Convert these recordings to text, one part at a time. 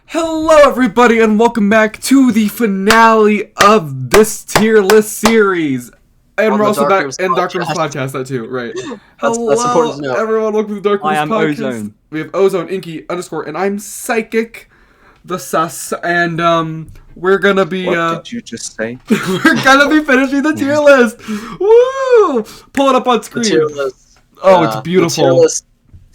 Hello everybody and welcome back to the finale of this tier list series. And On we're the also Dark back Rooms in Dark Rooms podcast. podcast, that too, right. That's important to know. Everyone, welcome to the Dark Rooms I am podcast. Ozone. We have Ozone, Inky, _ and I'm Psychic, the sus, and we're gonna be What did you just say? we're gonna be finishing the tier list. Woo! Pull it up on The screen. tier list. Oh, it's The tier beautiful. list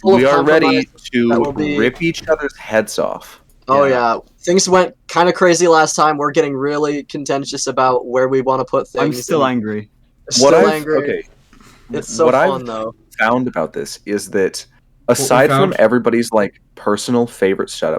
full We of are ready compromise to that will be- rip each other's heads off. Oh Yeah. yeah, things went kind of crazy last time. We're getting really contentious about where we want to put things. I'm still and angry. Still I've- angry. Okay, It's so what fun I've though. found about this is that aside from found? everybody's like personal favorite story,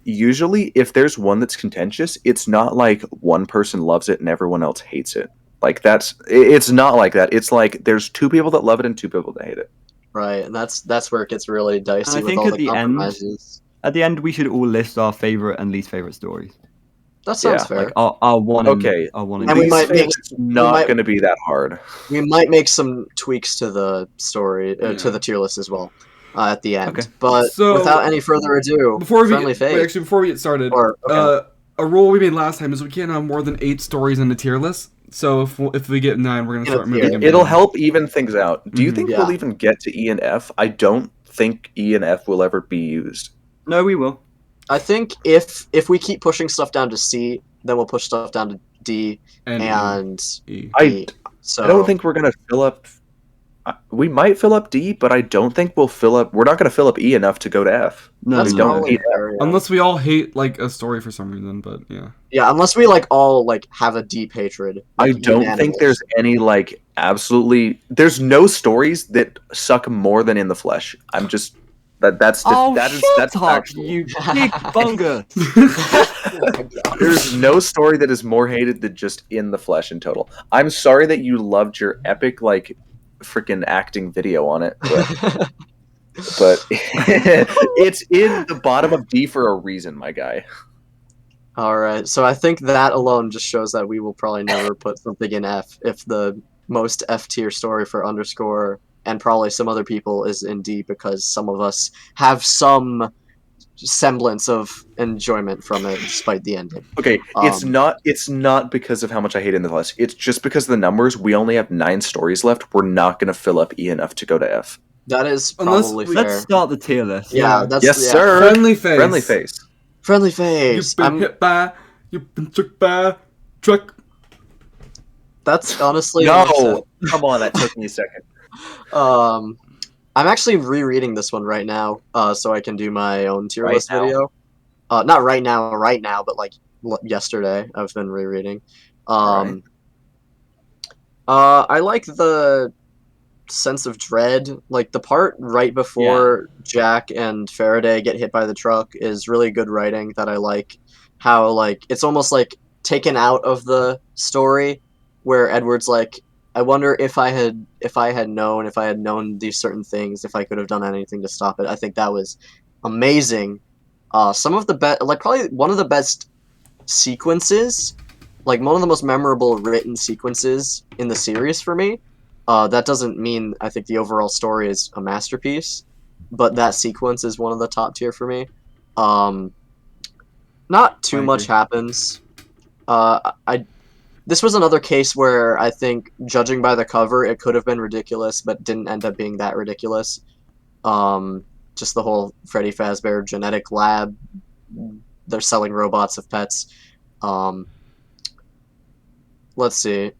usually if there's one that's contentious, it's not like one person loves it and everyone else hates it. Like it's not like that. It's like there's two people that love it and two people that hate it. Right, and that's where it gets really dicey And I with think all at the the end- compromises. At the end, we should all list our favorite and least favorite stories. That sounds Yeah, fair. Like our one. Okay. Our one. And we These might make- things not might- going to be that hard. We might make some tweaks to the story, Yeah. to the tier list as well, at the end. Okay. But So, without any further ado, Before we friendly face. before we get started, Or okay. a rule we made last time is we can't have more than 8 stories in the tier list. So if we get 9, we're gonna In a start tier. moving them. It'll down. help even things out. Do you Mhm. think Yeah. we'll even get to E and F? I don't think E and F will ever be used. No, we will. I think if we keep pushing stuff down to C, then we'll push stuff down to D and E. E. So I don't think we're gonna fill up. We might fill up D, but I don't think we'll fill up. We're not gonna fill up E enough to go to F. No, that's we no. don't probably need fair, yeah. Unless we all hate like a story for some reason, but yeah. Yeah, unless we like all like have a deep hatred. I like, don't think unanimous. there's any like absolutely. There's no stories that suck more than In the Flesh. I'm just that's Oh, that is shut that's up, factual. you big bunga. There's no story that is more hated than just In the Flesh in total. I'm sorry that you loved your epic like freaking acting video on it, but it's in the bottom of D for a reason, my guy. All right, so I think that alone just shows that we will probably never put something in F if the most F tier story for underscore and probably some other people is in D because some of us have some semblance of enjoyment from it despite the ending. Okay, it's Um, not because of how much I hate In the Flesh. It's just because of the numbers. We only have 9 stories left. We're not going to fill up E enough to go to F. That is Unless probably we- fair. Let's start the tier list. Yeah, that's Yes, yeah. sir. Friendly face. Friendly face. Friendly You've face. been hit by. You've been struck by truck. That's honestly No, come on, that took me a second. I'm actually rereading this one right now, so I can do my own tier Right list now? video. Not right now, but like yesterday, I've been rereading. Alright. I like the sense of dread. Like the part right before Jack and Faraday get hit by the truck is really good writing that I like. How like it's almost like taken out of the story, where Edward's like, I wonder if I had known these certain things, if I could have done anything to stop it. I think that was amazing. Some of the best, like probably one of the best sequences, like one of the most memorable written sequences in the series for me. That doesn't mean I think the overall story is a masterpiece, but that sequence is one of the top tier for me. Not too I much agree. happens. This was another case where I think, judging by the cover, it could have been ridiculous, but didn't end up being that ridiculous. Just the whole Freddy Fazbear genetic lab. They're selling robots of pets. Let's see.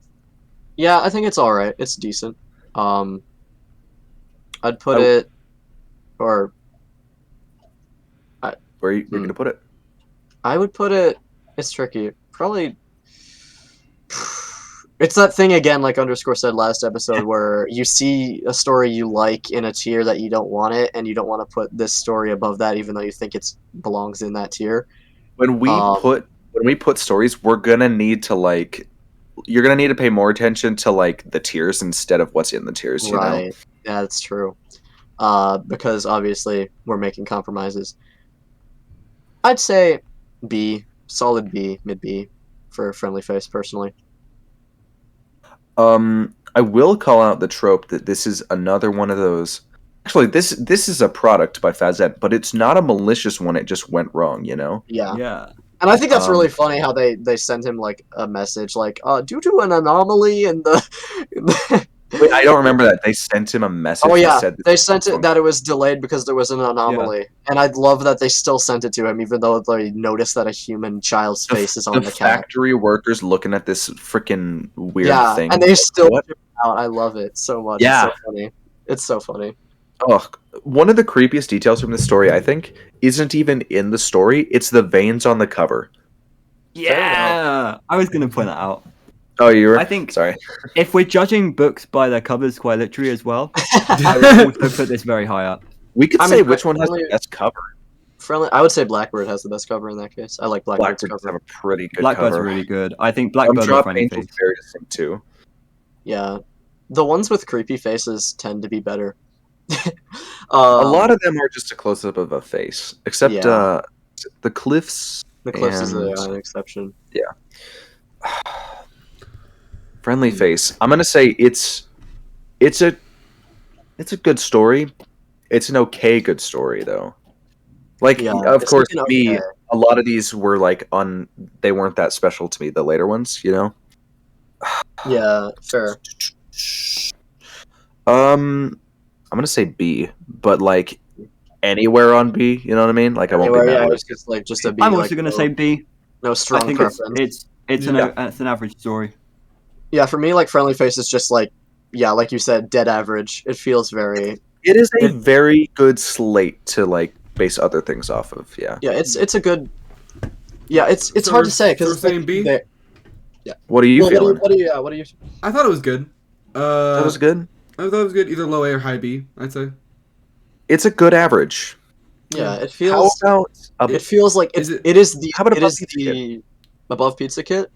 Yeah, I think it's alright. It's decent. I'd put Oh. it... Or... Where you're going to put it? I would put it... It's tricky. Probably... It's that thing again, like underscore said last episode, where you see a story you like in a tier that you don't want it, and you don't want to put this story above that, even though you think it belongs in that tier. When we put stories, we're gonna need to like. You're gonna need to pay more attention to like the tiers instead of what's in the tiers. You know. Right. Yeah, that's true. Because obviously we're making compromises. I'd say B, solid B, mid B, for Friendly Face personally. I will call out the trope that this is another one of those Actually, this is a product by Fazette, but it's not a malicious one. It just went wrong, you know. Yeah. Yeah. And I think that's Um, really funny how they sent him like a message like, due to an anomaly in the Wait, I don't remember that. They sent him a message. Oh that yeah, said they sent it that it was delayed because there was an anomaly, and I'd love that they still sent it to him, even though they noticed that a human child's face is on the cat. factory workers looking at this freaking weird Yeah, thing. and they still What? ship it out. I love it so much. Yeah. It's so funny. It's so funny. Oh, one of the creepiest details from this story, I think, isn't even in the story. It's the veins on the cover. Yeah. I was gonna point that out. Oh, you were? I think Sorry. if we're judging books by their covers quite literally as well, I would also put this very high up. We could I say mean, which one has friendly- the best cover. Friendly, I would say Blackbird has the best cover in that case. I like Blackbird's Blackbird have cover. a pretty good Blackbird's cover. really good. I think Blackbird or Drop Friendly Angel's Face. very distinct too. Yeah, the ones with creepy faces tend to be better. A lot of them are just a close up of a face, except Yeah. the cliffs. the Cliffs is and- an exception. Friendly face. I'm gonna say it's a good story. It's an okay good story though. Like Yeah, of it's course like an me, okay. a lot of these were like they weren't that special to me. The later ones, you know. Yeah, fair. I'm gonna say B, but like anywhere on B. You know what I mean? Like I won't Anyway, be mad. yeah, with it's just like just a B. I'm like, also gonna no- say B. no I strong think preference. it's Yeah. it's an average story. Yeah, for me, like Friendly Face is just like, yeah, like you said, dead average. It feels very, It is a very good slate to like base other things off of. Yeah. yeah, it's a good, yeah, it's So hard we're- to say so because we're saying B? What are you feeling? What do you, what do you? I thought it was good. That was good. I thought it was good, either low A or high B, I'd say. It's a good average. Yeah, it How feels, about it feels like Is it is the, How about it above is Pizza the above Pizza Kit.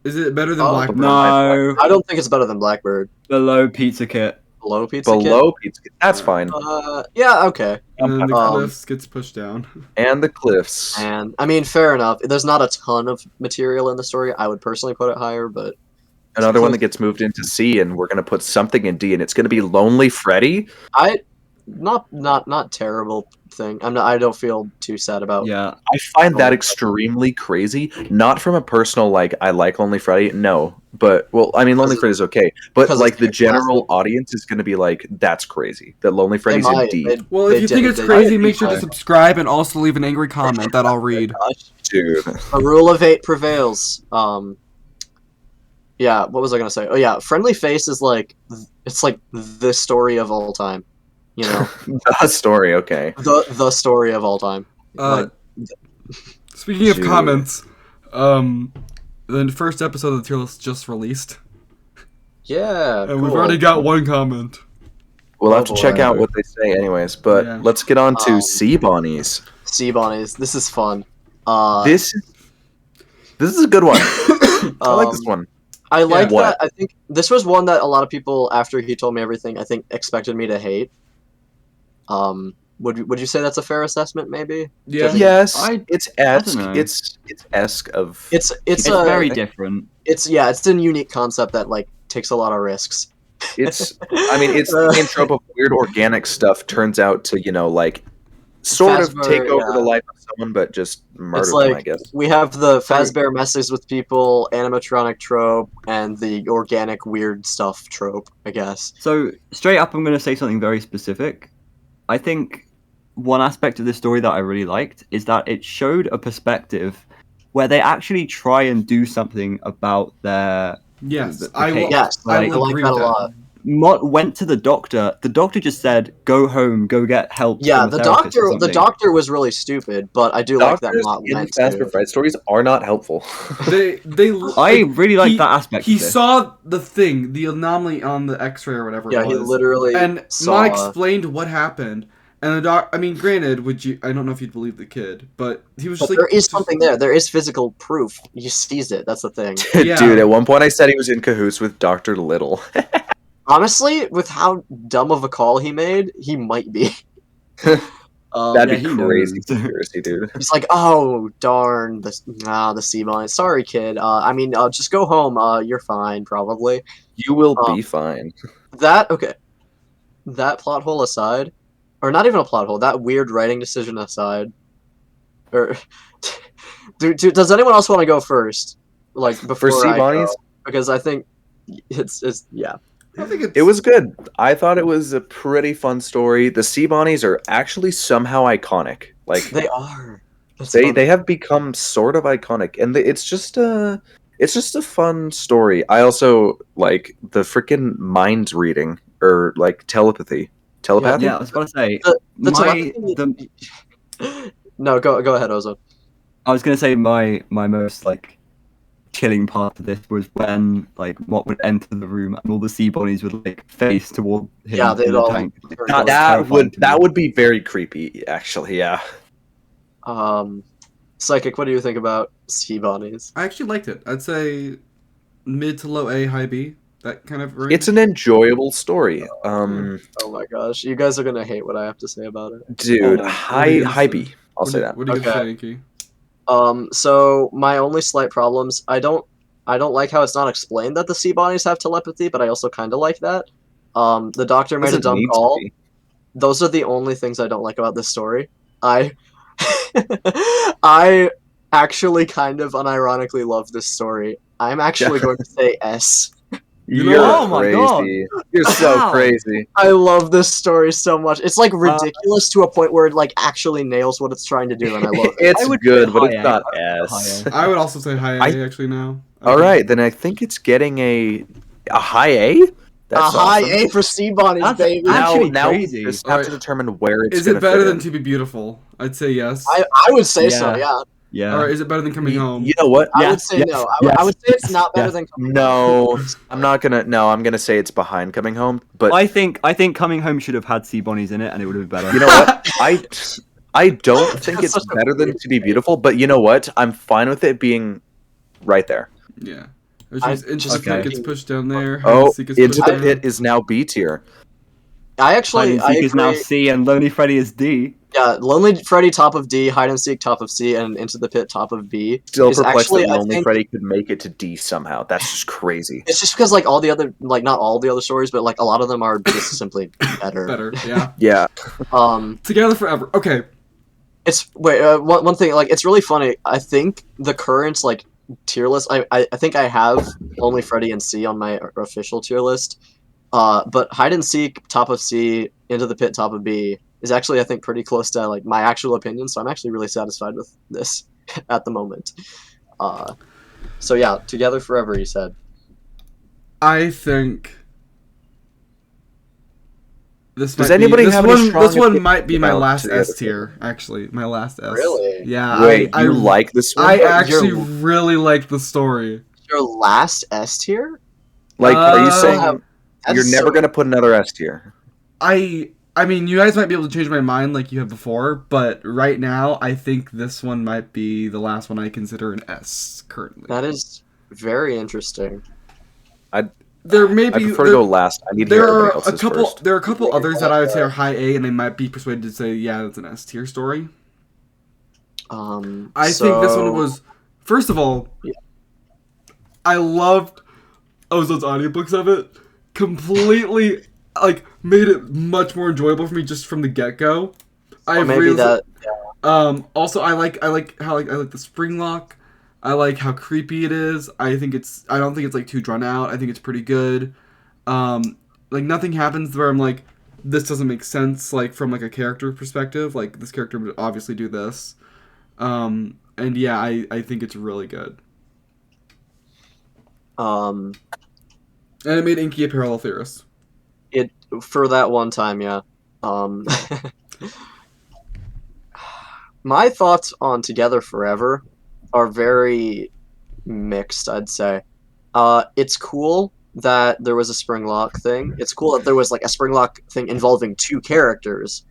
Is it better than Oh, Blackbird? No, I don't think it's better than Blackbird. below Pizza Kit. Below Pizza below Pizza? That's fine. Kit. Yeah, okay. And then the Um, Cliffs gets pushed down. And the cliffs. And I mean, fair enough. There's not a ton of material in the story. I would personally put it higher, but Another one that gets moved into C, and we're gonna put something in D, and it's gonna be Lonely Freddy. not terrible thing. I don't feel too sad about. Yeah, I find that Oh. extremely crazy. Not from a personal like I like Lonely Freddy. No, but well, I mean Lonely Because- Freddy's okay, but because like it's the very general classic. audience is gonna be like, that's crazy. That Lonely They Freddy's in might. D, Well, They if you did- think it's they crazy, did make sure to try. subscribe and also leave an angry comment that I'll read. Gosh. dude. A rule of 8 prevails. Yeah. What was I gonna say? Oh yeah, Friendly Face is like it's like the story of all time. You know, The story, okay. the story of all time. Uh, Speaking of Dude. comments, the first episode of the tier list just released, Yeah. and we've cool. already got one comment. We'll have Oh, to check boy. out what they say, anyways. But Yeah. let's get on to Um, Sea Bonnies. Sea Bonnies. This is fun. This is a good one. I like this one. I like What? that. I think this was one that a lot of people, after he told me everything, I think expected me to hate. Would you say that's a fair assessment? Maybe Yeah. Yes, I it's don't esque. know. It's esque of. it's it's a very different. it's a unique concept that like takes a lot of risks. It's. I mean, it's the same trope of weird organic stuff turns out to like sort of Fazbear, take over yeah. the life of someone, but just murder It's them. I like guess. we have the Fazbear messes with people, animatronic trope, and the organic weird stuff trope. I guess. So straight up, I'm going to say something very specific. I think one aspect of this story that I really liked is that it showed a perspective where they actually try and do something about their. Yes, The I will. case. Yes, I Like- will I like agree that with a that. lot. Mott went to the doctor. The doctor just said, "Go home, go get help." Yeah, from a the therapist or doctor something." the doctor was really stupid, but I do like that Doctors Mott in went Fazbear to. Frights Stories are not helpful. They I really like he- that aspect. He of this. saw the thing, the anomaly on the X-ray or whatever Yeah, it he was, literally and saw. Mott explained what happened. And the doc, I mean, granted, I don't know if you'd believe the kid, but he was But just like, there is something there. There is physical proof. He sees it. That's the thing. Yeah. Dude, at one point I said he was in cahoots with Dr. Little. Honestly, with how dumb of a call he made, he might be. That'd yeah, be he crazy knows. conspiracy, dude. He's like, oh darn, the sea bonnet. Sorry, kid. I mean, just go home. You're fine, probably. You will be fine. That plot hole aside, or not even a plot hole, that weird writing decision aside, or does anyone else want to go first? Like For before Sea I go, Bonnies, because I think it's yeah. I think it's, it was good. I thought it was a pretty fun story. The Sea Bonnies are actually somehow iconic. Like They are. That's they funny. have become sort of iconic, and it's just a fun story. I also like the freaking mind reading or like telepathy. Yeah, I was about to say The my telepathy. No, go ahead, Ozone. I was gonna say my most like chilling part of this was when like Mott would enter the room and all the sea bunnies would like face toward him Yeah, they'd in the all tank. turn That was That terrifying to me. would be very creepy, actually. Yeah. Psychic, what do you think about Sea Bonnies? I actually liked it. I'd say mid to low A, high B. That kind of range. It's an enjoyable story. Oh my gosh, you guys are gonna hate what I have to say about it. Dude, What are high you gonna high say? B. I'll say that. What are you Okay. gonna say, Inky? So my only slight problems, I don't like how it's not explained that the Sea Bonnies have telepathy, but I also kind of like that. The doctor made a Doesn't dumb need to call. be. Those are the only things I don't like about this story. I I actually kind of unironically love this story. I'm actually going to say S. You know You're what? Oh my God. crazy. You're so How? crazy. I love this story so much. It's like ridiculous to a point where it like actually nails what it's trying to do, and I love it. It's I would good, say but high it's A. not I would say S. high A. I would also say high A I- actually now. All right, then I think it's getting a high A. That's a high awesome. A for Sea Bonnies, That's baby. actually now crazy. we just have Alright. to determine where it's Is it gonna better fit than in. To Be Beautiful? I'd say yes. I would say so, Yeah. yeah. Yeah. Or is it better than Coming Home? You know what? I would Yes, say yes, no. yes, I would say it's yes, not better yes. than Coming No, Home. I'm not gonna. No, I'm gonna say it's behind Coming Home. But I think Coming Home should have had sea bunnies in it, and it would have been better. you know what? I don't think That's it's such a better than weird To Be Beautiful. But you know what? I'm fine with it being right there. Yeah. Which means Into the Okay. Pit gets pushed down there. Oh, Hide and Seek gets Into pushed the down. Pit is now B tier. I Hide actually and I Seek is now agree. C, and Lonely Freddy is D. Yeah, Lonely Freddy top of D, Hide and Seek top of C, and Into the Pit top of B. Still Is perplexed actually, that I Lonely think- Freddy could make it to D somehow. That's just crazy. It's just because like all the other like not all the other stories, but like a lot of them are just simply better. Better, yeah. Yeah. Together Forever. Okay. It's wait one thing like it's really funny. I think the current like tier list. I think I have only Freddy and C on my official tier list. But Hide and Seek top of C, Into the Pit top of B is actually I think pretty close to like my actual opinion. So I'm actually really satisfied with this at the moment. So yeah, Together Forever. You said. I think this Does might anybody be, this have any one, strong this one opinions might be my about last Together S tier, actually. My last S. Really? Yeah. Wait, I you like this one? I You're- actually really like the story. Your last S tier? Like, are you Uh, saying you're That's never so- gonna put another S tier? I mean, you guys might be able to change my mind like you have before, but right now, I think this one might be the last one I consider an S currently. That is very interesting. There may I be prefer to go last. I need to hear there are everybody a else's couple first. there are a couple others that I would say are high A, and they might be persuaded to say, yeah, that's an S tier story. I think this one was, first of all, Yeah. I loved Ozone's audiobooks of it. Completely, like, made it much more enjoyable for me just from the get go. I maybe really, that. also I like how I like the spring lock. I like how creepy it is. I don't think it's like too drawn out. I think it's pretty good. Like nothing happens where I'm like, this doesn't make sense. Like from like a character perspective, like this character would obviously do this. And yeah, I think it's really good. And it made Inky a parallel theorist. It for that one time, yeah. My thoughts on Together Forever are very mixed, I'd say. It's cool that there was a Springlock thing. It's cool that there was like a Springlock thing involving two characters.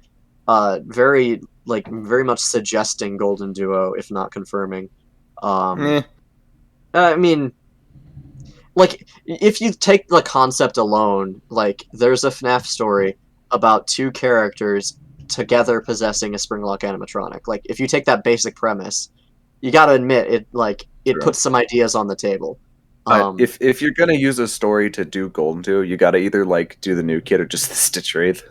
Very much suggesting Golden Duo, if not confirming. Eh. I mean, like if you take the concept alone, like there's a FNaF story about two characters together possessing a Springlock animatronic. Like if you take that basic premise, you gotta admit it. Like it True. puts some ideas on the table. If you're gonna use a story to do Golden Duo, you gotta either like do the new kid or just the Stitch Wraith.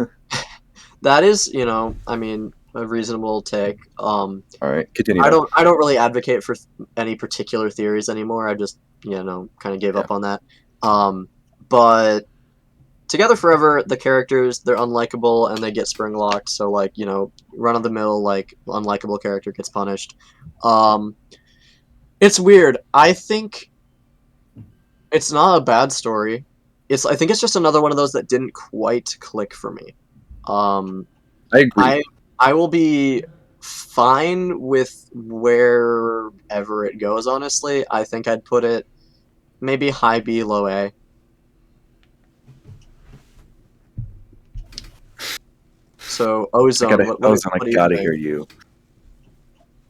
That is, I mean, a reasonable take. All right, continue. I don't really advocate for any particular theories anymore. I just, kind of gave up on that. But Together Forever, the characters, they're unlikable and they get spring locked. So like, run of the mill like unlikable character gets punished. It's weird. I think it's not a bad story. I think it's just another one of those that didn't quite click for me. I agree. I will be fine with wherever it goes, honestly. I think I'd put it maybe high B, low A. So Ozone, I gotta hear you.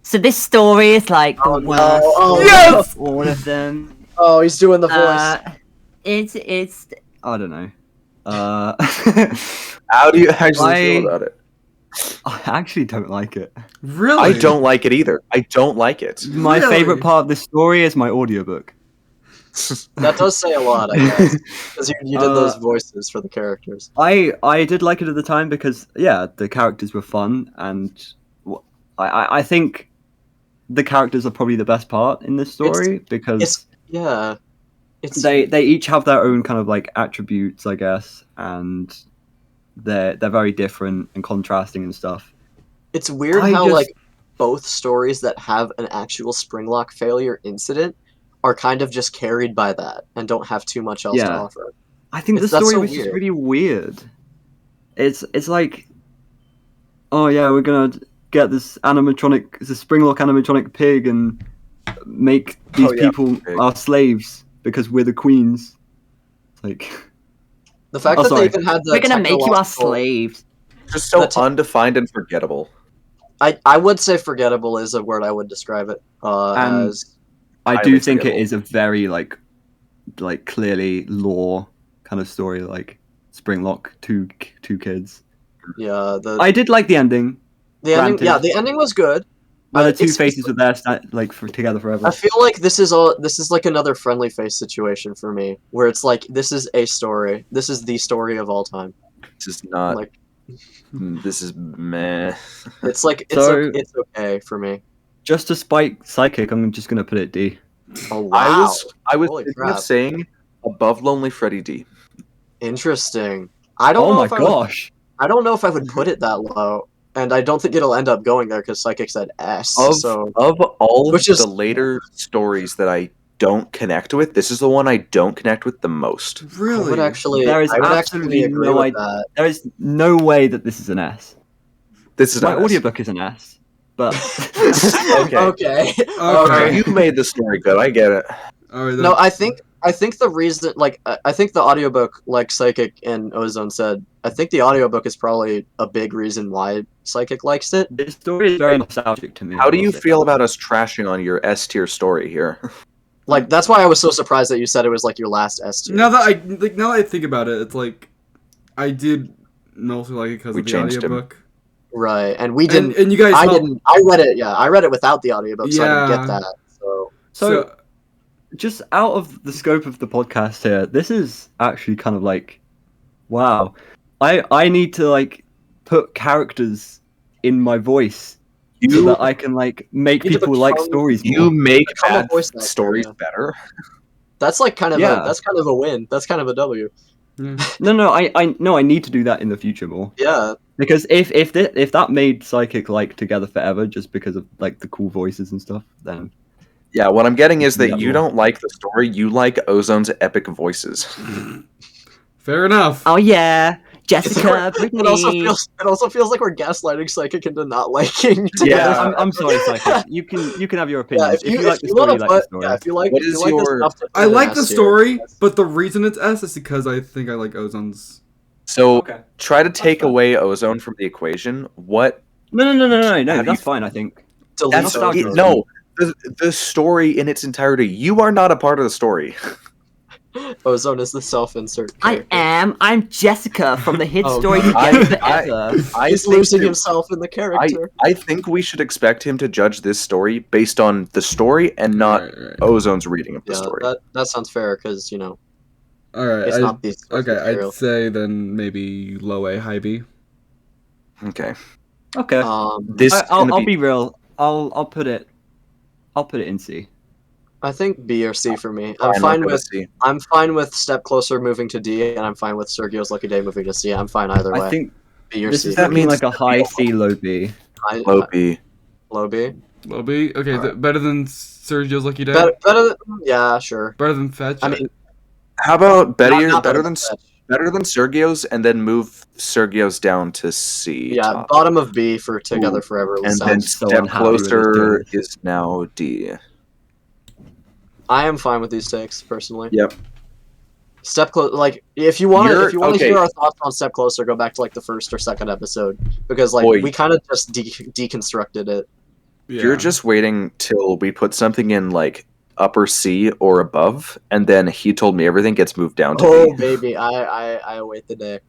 So this story is like the worst Yes! of all of them. Oh, he's doing the voice. It's I don't know. How do you actually feel about it? I actually don't like it. Really? I don't like it either. I don't like it. My Really? favorite part of this story is my audiobook. That does say a lot, I guess, because you did those voices for the characters. I did like it at the time because the characters were fun, and I think the characters are probably the best part in this story because they each have their own kind of like attributes, I guess, and they're very different and contrasting and stuff. It's weird how like both stories that have an actual springlock failure incident are kind of just carried by that and don't have too much else to offer. I think the story was just really weird. It's like, oh yeah, we're gonna get this springlock animatronic pig and make these people our slaves because we're the queens. It's like the fact that they even had the we're gonna make you our slaves. Just so undefined and forgettable. I would say forgettable is a word I would describe it as. I do think it is a very like clearly lore kind of story, like Springlock, two kids. Yeah, I did like the ending. The ending was good. The two faces were there, together forever. I feel like this is like another friendly face situation for me, where it's like this is a story. This is the story of all time. This is not like. This is meh. It's like it's okay for me. Just to spike Psychic, I'm just gonna put it D. Oh wow! I was thinking of saying above Lonely Freddy D. Interesting. I don't know. Oh my gosh! I don't know if I would put it that low, and I don't think it'll end up going there because Psychic said S. Of all of the later stories that I don't connect with, this is the one I don't connect with the most. Really? I would actually. There is absolutely no idea. There is no way that this is an S. This is my audiobook is an S. But okay. You made the story good. I get it. No, I think the reason, like, I think the audiobook, like Psychic and Ozone said, I think the audiobook is probably a big reason why Psychic likes it. This story is very nostalgic to me. How do you feel about us trashing on your S tier story here? Like, that's why I was so surprised that you said it was like your last S tier. Now that I think about it, it's like I did mostly like it because of the audiobook. Right, and we didn't. And you guys, I didn't. I read it. Yeah, I read it without the audiobook, so I didn't get that. So, just out of the scope of the podcast here, this is actually kind of like, wow. I need to like put characters in my voice so that I can like make people like stories. You make bad stories better. That's like kind of that's kind of a win. That's kind of a W. No, I need to do that in the future more. Yeah. Because if that made Psychic like Together Forever just because of like the cool voices and stuff, then yeah, what I'm getting is that you don't like the story, you like Ozone's epic voices. Fair enough. Oh yeah, Jessica. It also feels like we're gaslighting Psychic into not liking Together. Yeah, I'm sorry, Psychic. You can have your opinion. Yeah, if you like the story, you like the story. Yeah, if you like the stuff, I like the story, but the reason it's S is because I think I like Ozone's. So try to take away Ozone from the equation. What? No. That's fine. I think. No, the story in its entirety. You are not a part of the story. Ozone is the self-insert character. I'm Jessica from the hit story Together Forever. He's losing himself in the character. I think we should expect him to judge this story based on the story and not Ozone's reading of the story. That sounds fair because All right. It's not these. Okay, I'd say then maybe low A, high B. Okay. Okay. This is I'll gonna be real. I'll put it in C. I think B or C for me. I'm not gonna see. I'm fine with Step Closer moving to D, and I'm fine with Sergio's Lucky Day moving to C. I'm fine either way. I think B or this C. is That looking means like a high C, low B. Low B. Low B. Low B. Okay, Alright. better than Sergio's Lucky Day. Better than, yeah, sure. Better than Fetch. I mean, How about not better than Fetch. Sergio's, and then move Sergio's down to C. Yeah, top. bottom of B for Together Forever. And then so Step unhappy with this Closer choice. is now D. I am fine with these takes personally. Yep. Step Closer, like if you want to okay. hear our thoughts on Step Closer, go back to like the first or second episode because like Boy. we kind of just deconstructed it. Yeah. You're just waiting till we put something in like upper C or above, and then he told me everything gets moved down to Oh B. baby, I await the day,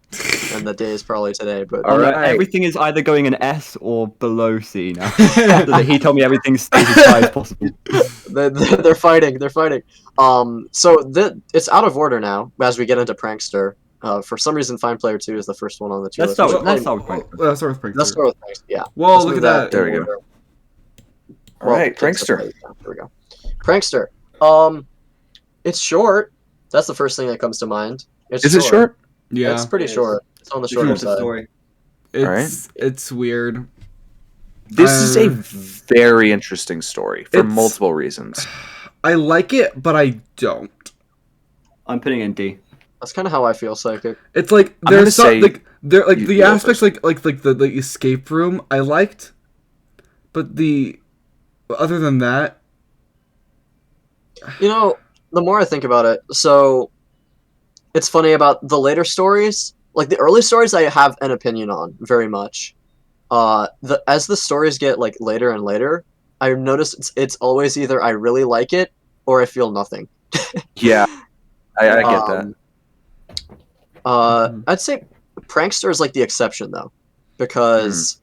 and the day is probably today. But All right. Everything is either going in S or below C now. So that he told me everything stays as high as possible. they're fighting. They're fighting. So it's out of order now as we get into Prankster. For some reason, Fine Player 2 is the first one on the two. Let's start with Let's Prankster. Let's start with Prankster. start with Prankster. Yeah. Whoa, Let's look move at that. There we in go. order. All right, Prankster. There we go. Prankster. It's short. That's the first thing that comes to mind. Is it short? Yeah. It's pretty It is. short. It's on the It's shorter a side. story. It's weird. This is a very interesting story for It's- multiple reasons. I like it, but I don't. I'm putting in D. That's kind of how I feel, Psychic. It's like I'm gonna there's some say like there like you the go aspects like the escape room I liked, but other than that, You know, the more I think about it, so it's funny about the later stories. Like the early stories, I have an opinion on very much. As the stories get like later and later, I notice it's always either I really like it or I feel nothing. Yeah, I get that. I'd say Prankster is like the exception though, because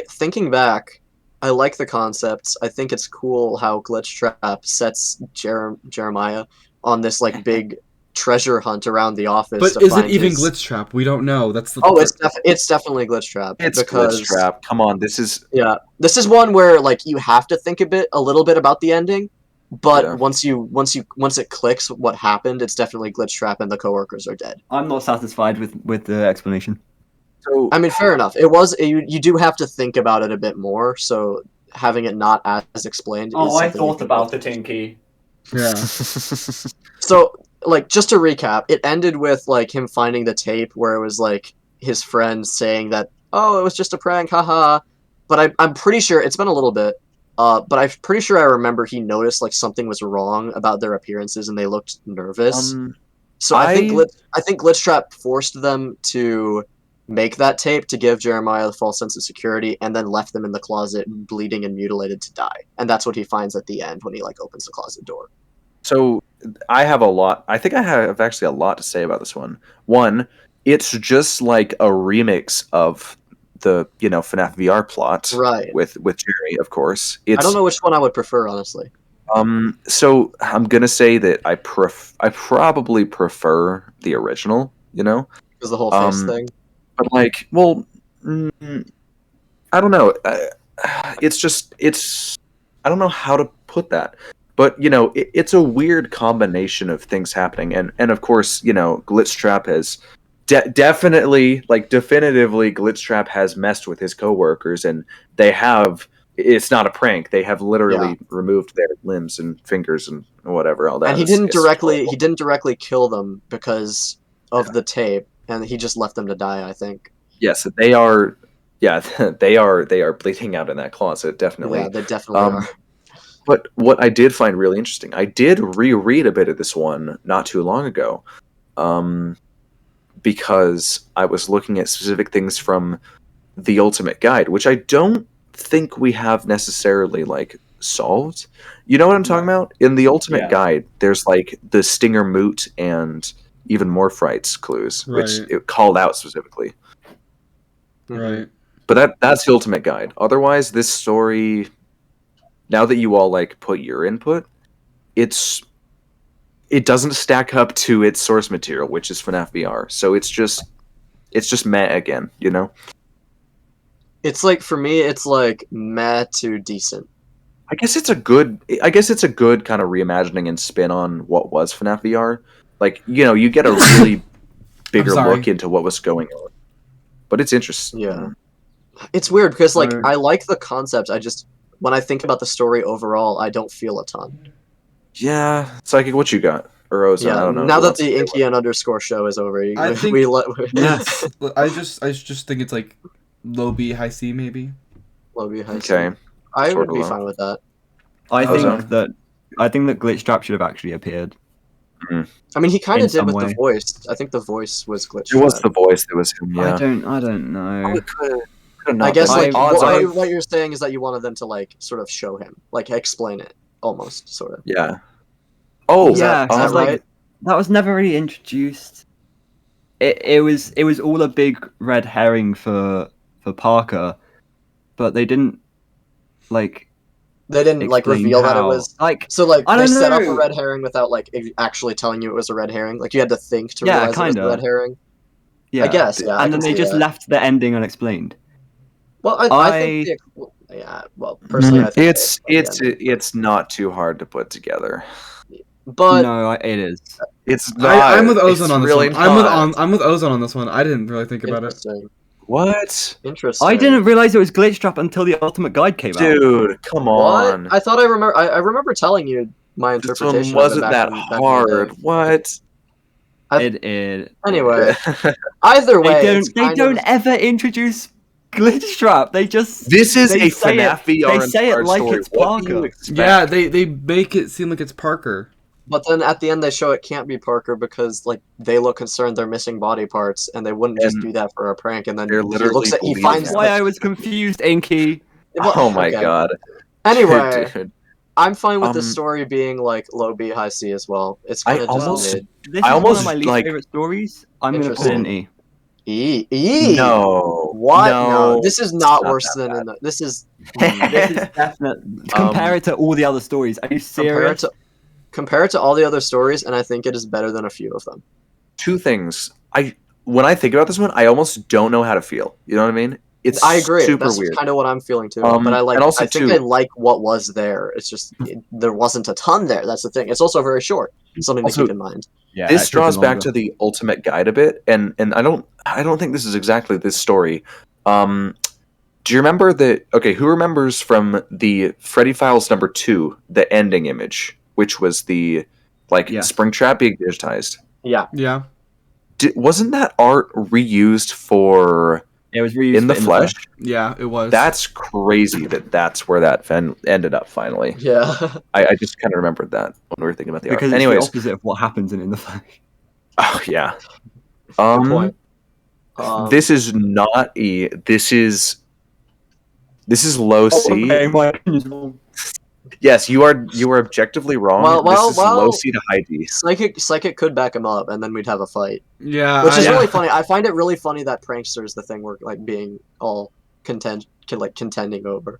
thinking back, I like the concepts. I think it's cool how Glitch Trap sets Jeremiah on this like big treasure hunt around the office. but to is it find even his... Glitch Trap? We don't know. That's the Oh, it's definitely Glitch Trap. It's because, Glitch Trap. Come on, this is Yeah, this is one where like you have to think a little bit about the ending, but Yeah. once it clicks what happened, it's definitely Glitch Trap and the coworkers are dead. I'm not satisfied with the explanation. so. I mean, fair enough. It was you do have to think about it a bit more, so having it not as explained. is something you can go through. Inky. yeah. So, like, just to recap, it ended with like him finding the tape where it was like his friend saying that, "Oh, it was just a prank, haha." But I'm pretty sure it's been a little bit. But I'm pretty sure I remember he noticed like something was wrong about their appearances and they looked nervous. So I think Glitch Trap forced them to make that tape to give Jeremiah the false sense of security, and then left them in the closet bleeding and mutilated to die. And that's what he finds at the end when he like opens the closet door. So I have a lot. I think I have actually a lot to say about this one. One, it's just like a remix of the FNAF VR plot, Right. With Jerry, of course. I don't know which one I would prefer, honestly. So I'm gonna say that I probably prefer the original. Because the whole face thing. But like, well, I don't know. It's I don't know how to put that. But it's a weird combination of things happening, and of course, Glitch Trap has definitively, Glitch Trap has messed with his coworkers, and they have. It's not a prank. They have literally removed their limbs and fingers and whatever all that. And he didn't directly kill them because of the tape, and he just left them to die, I think. Yes, they are. Yeah, they are bleeding out in that closet. Definitely. Yeah, they definitely are. But what I did find really interesting, I did reread a bit of this one not too long ago, because I was looking at specific things from the Ultimate Guide, which I don't think we have necessarily solved. You know what I'm talking about? In the Ultimate Guide, there's the Stinger Moot and even more Frights clues, which it called out specifically. Right. But that's the Ultimate Guide. Otherwise, this story, now that you all put your input, it doesn't stack up to its source material, which is FNAF VR. So it's just meh again, It's like for me, it's like meh to decent. I guess it's a good kind of reimagining and spin on what was FNAF VR. Like, you get a really bigger sorry. look into what was going on. But it's interesting. Yeah. It's weird because like So- I like the concept. I just when I think about the story overall, I don't feel a ton. Yeah. Psychic, what you got? Or Ozone, I Yeah. don't know. Now who that wants to the say what. Inkyink _ show is over, I think we let It's, I just think it's like low B, high C maybe. Low-B high C. Okay. I Sort would of be low. fine with that. I Ozone. think that Glitchtrap should have actually appeared. I mean, he kind In of did some with way. the voice. I think the voice was glitched. It was the voice that was him, yeah. I don't know. I guess been. like odds are. what you're saying is that you wanted them to like sort of show him, like explain it, almost sort of. Yeah. Oh, Is that it's right? like that was never really introduced. It was all a big red herring for Parker, but they didn't like They didn't like explain reveal that it how. was. Like So like I they don't set up a know. red herring without like actually telling you it was a red herring. Like you had to think to Yeah, realize it was a kinda. red herring. Yeah, I guess. Yeah. I and can then they see just that. left the ending unexplained. Well, I think. Yeah. Well, personally, I think it's not too hard to put together. But No, it is. It's not. I'm with Ozone it's on this really one. not. I'm with Ozone on this one. I didn't really think about it. interesting. What? Interesting. I didn't realize it was Glitchtrap until the Ultimate Guide came out. Dude, come What? on. I thought I remember. I remember telling you my This interpretation. one wasn't of it that back in the hard. day. What? It. Anyway, either way, They it's don't. They kind don't of- ever introduce Glitchtrap. They just. This is They a say FNAF it- VR they say it inspired like story. it's What do you Parker. expect? Yeah, they make it seem like it's Parker. But then at the end they show it can't be Parker because like they look concerned they're missing body parts and they wouldn't just And do that for a prank. And then they're he literally looks at he believing finds. That's why I was confused, Inky. Well, Oh my okay. god. Anyway, Dude. I'm fine with the Um, story being like low B, high C as well. It's I kind of just almost- mid. This I is one almost, of my least like- favorite stories. I'm gonna put it in E. E. No. What? No. This is not not worse that than bad. in the. This is This is definite. Compare it to all the other stories. Are you serious? compare it to all the other stories, and I think it is better than a few of them. Two things. When I think about this one, I almost don't know how to feel. You know what I mean? It's I agree. super That's weird. kind of what I'm feeling too. Um, But I like. and also I think too- I like what was there. It's just there wasn't a ton there. That's the thing. It's also very short. Something Also- to keep in mind. Yeah, This draws back to the Ultimate Guide a bit, and I don't think this is exactly this story. Do you remember that? Okay, who remembers from the Freddy Files #2 the ending image, which was the Yes. Springtrap being digitized? Yeah. Yeah. Wasn't that art reused for It was reused in the for flesh? Yeah, it was. That's crazy that's where that ended up finally. Yeah. I just kind of remembered that when we were thinking about the because art. it's Anyways, the opposite of what happens in the Flesh. oh yeah. Good point. This is not E. This is low C. Okay, my opinion's wrong. Yes, you are objectively wrong. Well, this is well. low C to high D. Psychic could back him up, and then we'd have a fight, Yeah. which is I- really funny. I find it really funny that prankster is the thing we're like being all contending over.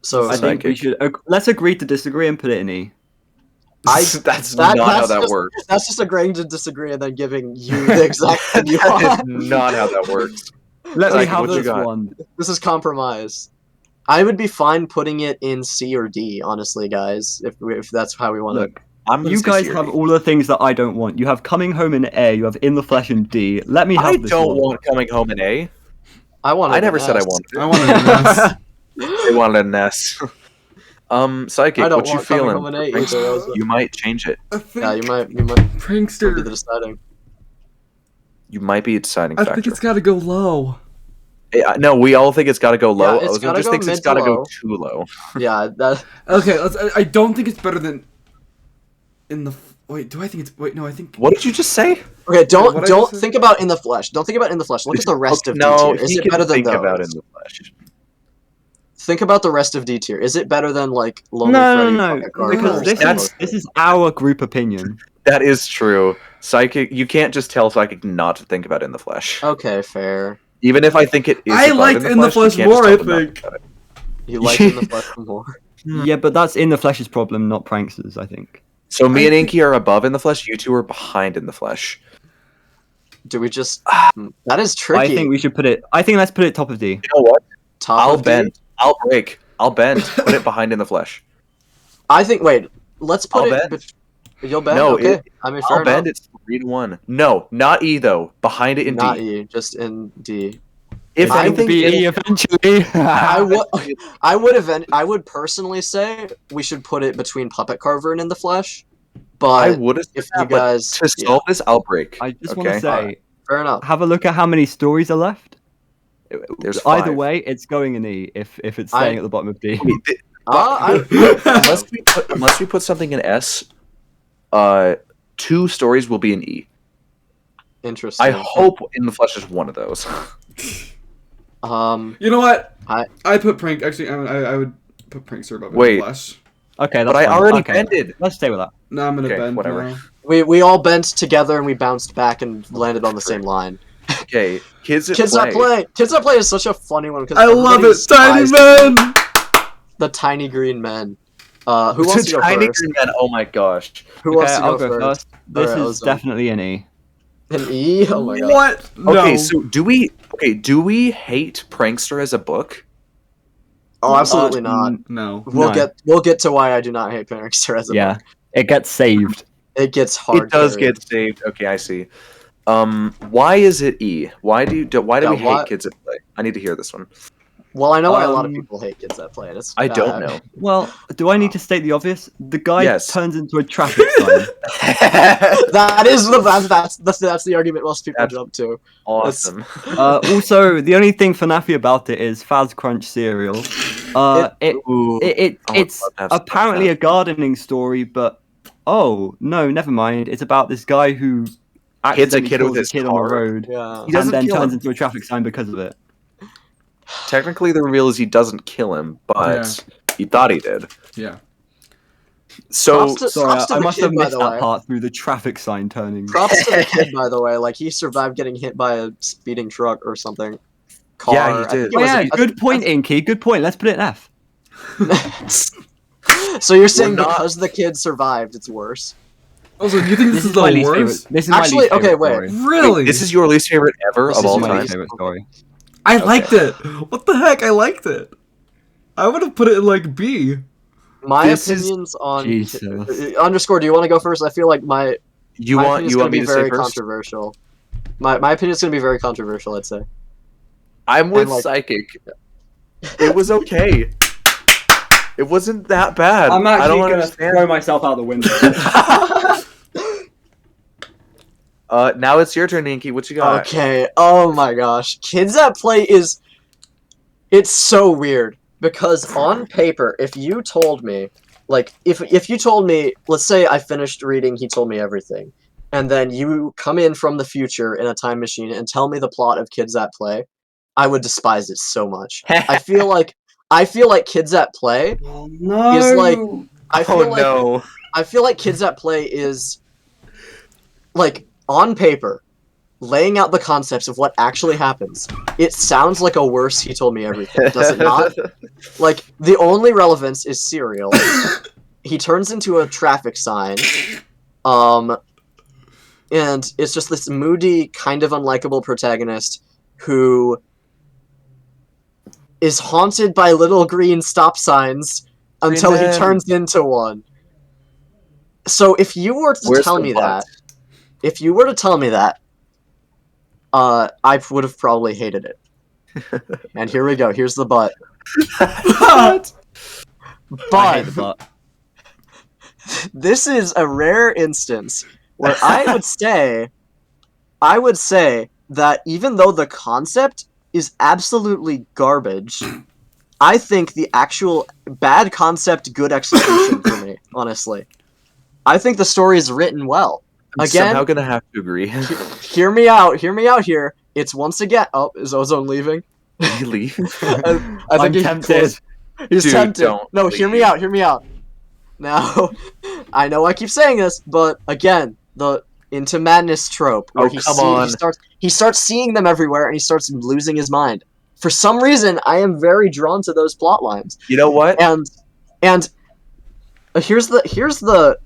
So I think we should let's agree to disagree and put it in E. That's not how that just, works. That's just agreeing to disagree and then giving you the exact thing you That want. is not how that works. Let me Like, have what you this got? one. This is compromise. I would be fine putting it in C or D, honestly, guys. If that's how we want to. Look, I'm gonna you say guys C or have D. all the things that I don't want. You have Coming Home in A. You have In the Flesh in D. Let me have I this don't one. want Coming Home in A. I never said I wanted it. I wanted an S. They wanted an S. Psychic, I don't what you want Coming feeling? Home in A either. You might change it. I think Yeah, you might be the Prankster. deciding. You might be a deciding I factor. think it's got to go low. No, we all think it's got to go low. Yeah, it's Ozone gotta just go thinks mid it's to got to go low. too low. Yeah, that. Okay, I don't think it's better than in the. Wait, do I think it's? Wait, no, I think. What did you just say? Okay, don't what I just said? think about in the flesh. Don't think about in the flesh. Look at the rest of D No, tier. Is he it can better than think those? about in the flesh. Think about the rest of D tier. Is it better than like Lonely No, Freddy? no, Pocket Car, because or this is our group opinion. That is true. Psychic, you can't just tell Psychic not to think about in the flesh. Okay, fair. Even if I think it is. I above liked In the Flesh you can't just more, tell I them not to think. think about it. You like in the flesh more. Yeah, but that's In the Flesh's problem, not Prankster's, I think. So me I and think- Inky are above in the flesh. You two are behind in the flesh. Do we just? That is tricky. I think we should put it. Let's put it top of D. You know what? Top I'll of D? bend. I'll break. I'll bend. Put it behind in the flesh. I think. Wait. Let's put I'll it. bend. You'll bend. No, okay. I mean, fair I'll bend. enough. It's 3-1. No, not E though. Behind it in Not D. E, just in D. If I It's going to think be it- E eventually. I would personally say we should put it between Puppet Carver and In the Flesh. But I would have if said you that, but guys, to solve this outbreak. I just want okay? to say, fair enough. have a look at how many stories are left. There's Either 5. way, it's going in E if it's staying at the bottom of D. Unless we put something in S, 2 stories will be in E. Interesting. I hope In the Flesh is one of those. You know what? I put prank. Actually, I would put prankster above Wait. Flash. Okay, that's But I fine. already Okay, bended. let's stay with that. No, I'm gonna Okay, bend. whatever. now. we all bent together and we bounced back and landed on the same line. Okay, Kids at Kids Play. That Play. Kids That Play is such a funny one because I love it. Tiny man. The tiny green men. Who wants to go Tiny first? Green Men. Oh my gosh. Who wants Okay, to I'll go go first? first. This Alright, is Ozone. definitely an E. An E? Oh my god. What? No. Okay, so do we hate Prankster as a book? Oh, absolutely not. No. We'll get to why I do not hate Prankster as a Yeah, book. it gets saved. It gets hard. It does carried. get saved. Okay, I see. Why is it E? Why do we Yeah, hate why- Kids at Play? I need to hear this one. Well, I know why a lot of Um, people hate Kids That Play. It's I don't bad. know. Well, do I need to state the obvious? The guy Yes. turns into a traffic sign. That is that's the argument most people That's- jump to. Awesome. Also, the only thing FNaFy about it is Faz Crunch cereal. Ooh. It's love to have some apparently Faz. a gardening story, but oh no, never mind. It's about this guy who Hits a accidentally kid with kills his a kid on car. the road, Yeah. He and doesn't then kill turns him. into a traffic sign because of it. Technically, the reveal is he doesn't kill him, but he thought he did. Yeah. So Props to- Sorry, props to I the must kid, have by missed the that way. part through the traffic sign turning. Props to the kid, by the way. Like he survived getting hit by a speeding truck or something. Car. Yeah, he I think did. it Oh was yeah, a- good point, Inky. Good point. Let's put it in F. So you're saying not- because the kid survived, it's worse? Also, do you think this is the my least favorite. worst? This is Actually, my least okay, favorite wait. story. Really? this is your least favorite ever This of is all This is my my time. least favorite story. I liked it. What the heck? I liked it. I would have put it in like B. My This is- opinions on Jesus. underscore. Do you want to go first? I feel like my You my want opinion's you gonna want me be to very say first? controversial. My opinion is going to be very controversial. I'd say. I'm with like- Psychic. It was okay. It wasn't that bad. I'm I actually don't gonna understand. throw myself out the window. Now it's your turn, Inky. What you got? Okay. Oh my gosh. Kids That Play is. It's so weird because on paper, if you told me, like, if you told me, let's say I finished reading, he told me everything, and then you come in from the future in a time machine and tell me the plot of Kids That Play, I would despise it so much. I feel like Kids That Play No. is like. I feel Oh like no. I feel like Kids That Play is, like, on paper, laying out the concepts of what actually happens. It sounds like a worse He Told Me Everything, does it not? Like, the only relevance is cereal. He turns into a traffic sign. And it's just this moody, kind of unlikable protagonist who is haunted by little green stop signs until he man. turns into one. So if you were to Where's tell the me butt? that, I would have probably hated it. And here we go. Here's the but. I hate the But butt. this is a rare instance where I would say that even though the concept is absolutely garbage, I think the actual bad concept, good execution for me, honestly. I think the story is written well. I'm Again- somehow gonna have to agree. Hear me out here. It's once again. Oh, is Ozone leaving? Really? I I'm think he's tempted. close. He's Dude, tempted. don't No, hear me leave. out. Now, I know I keep saying this, but again, the Into Madness trope where Oh, come on. he starts seeing them everywhere and he starts losing his mind. For some reason, I am very drawn to those plot lines. You know what? And here's the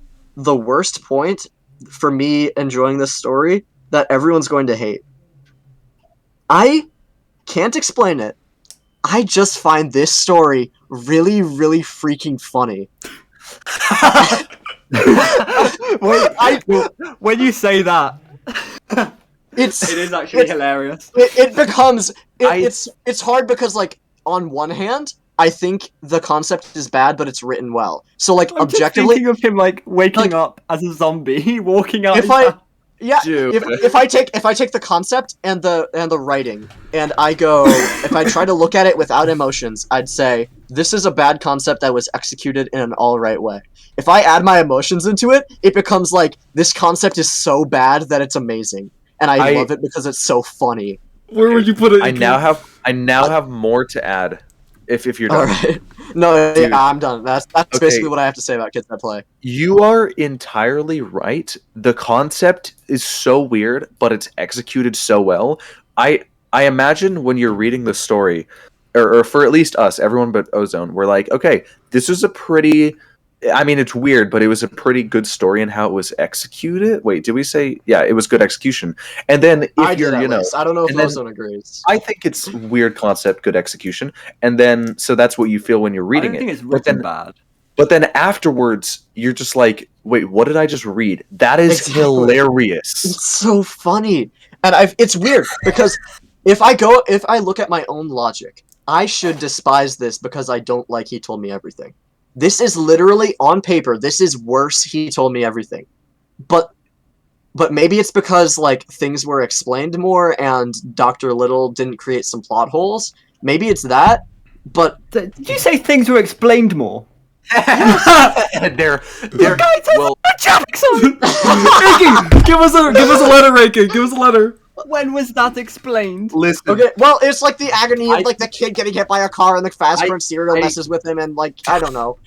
worst point for me enjoying this story that everyone's going to hate. I can't explain it. I just find this story really, really freaking funny. When you say that, it is actually hilarious. It becomes it's hard because like on one hand, I think the concept is bad, but it's written well. So like I'm objectively, just thinking of him like waking like, up as a zombie, walking out. if I yeah, Dude. if I take the concept and the writing and I go, if I try to look at it without emotions, I'd say this is a bad concept that was executed in an all right way. If I add my emotions into it, it becomes like this concept is so bad that it's amazing, and I love it because it's so funny. Where would you put it? I now have more to add. If you're All done. right, no, Dude. yeah, I'm done. That's Okay. basically what I have to say about Kids That Play. You are entirely right. The concept is so weird, but it's executed so well. I imagine when you're reading the story, or for at least us, everyone but Ozone, we're like, okay, this is a pretty. I mean, it's weird, but it was a pretty good story in how it was executed. Wait, did we say? Yeah, it was good execution. And then if I you're, did you know, I don't know if and then- Ozone agrees. I think it's weird concept, good execution, and then so that's what you feel when you're I reading don't think it. it's But written then, bad. but then afterwards, you're just like, wait, what did I just read? That is Exactly. hilarious. It's so funny, and it's weird because if I look at my own logic, I should despise this because I don't like He Told Me Everything. This is literally on paper. This is worse. He Told Me Everything, but maybe it's because like things were explained more and Dr. Little didn't create some plot holes. Maybe it's that. But Did you say things were explained more? they're well, Inkyink, give us a letter, Inkyink. Give us a letter. When was that explained? listen. okay, well, it's like the agony of like the kid getting hit by a car and the fast I- food cereal I- messes with him, and like I don't know.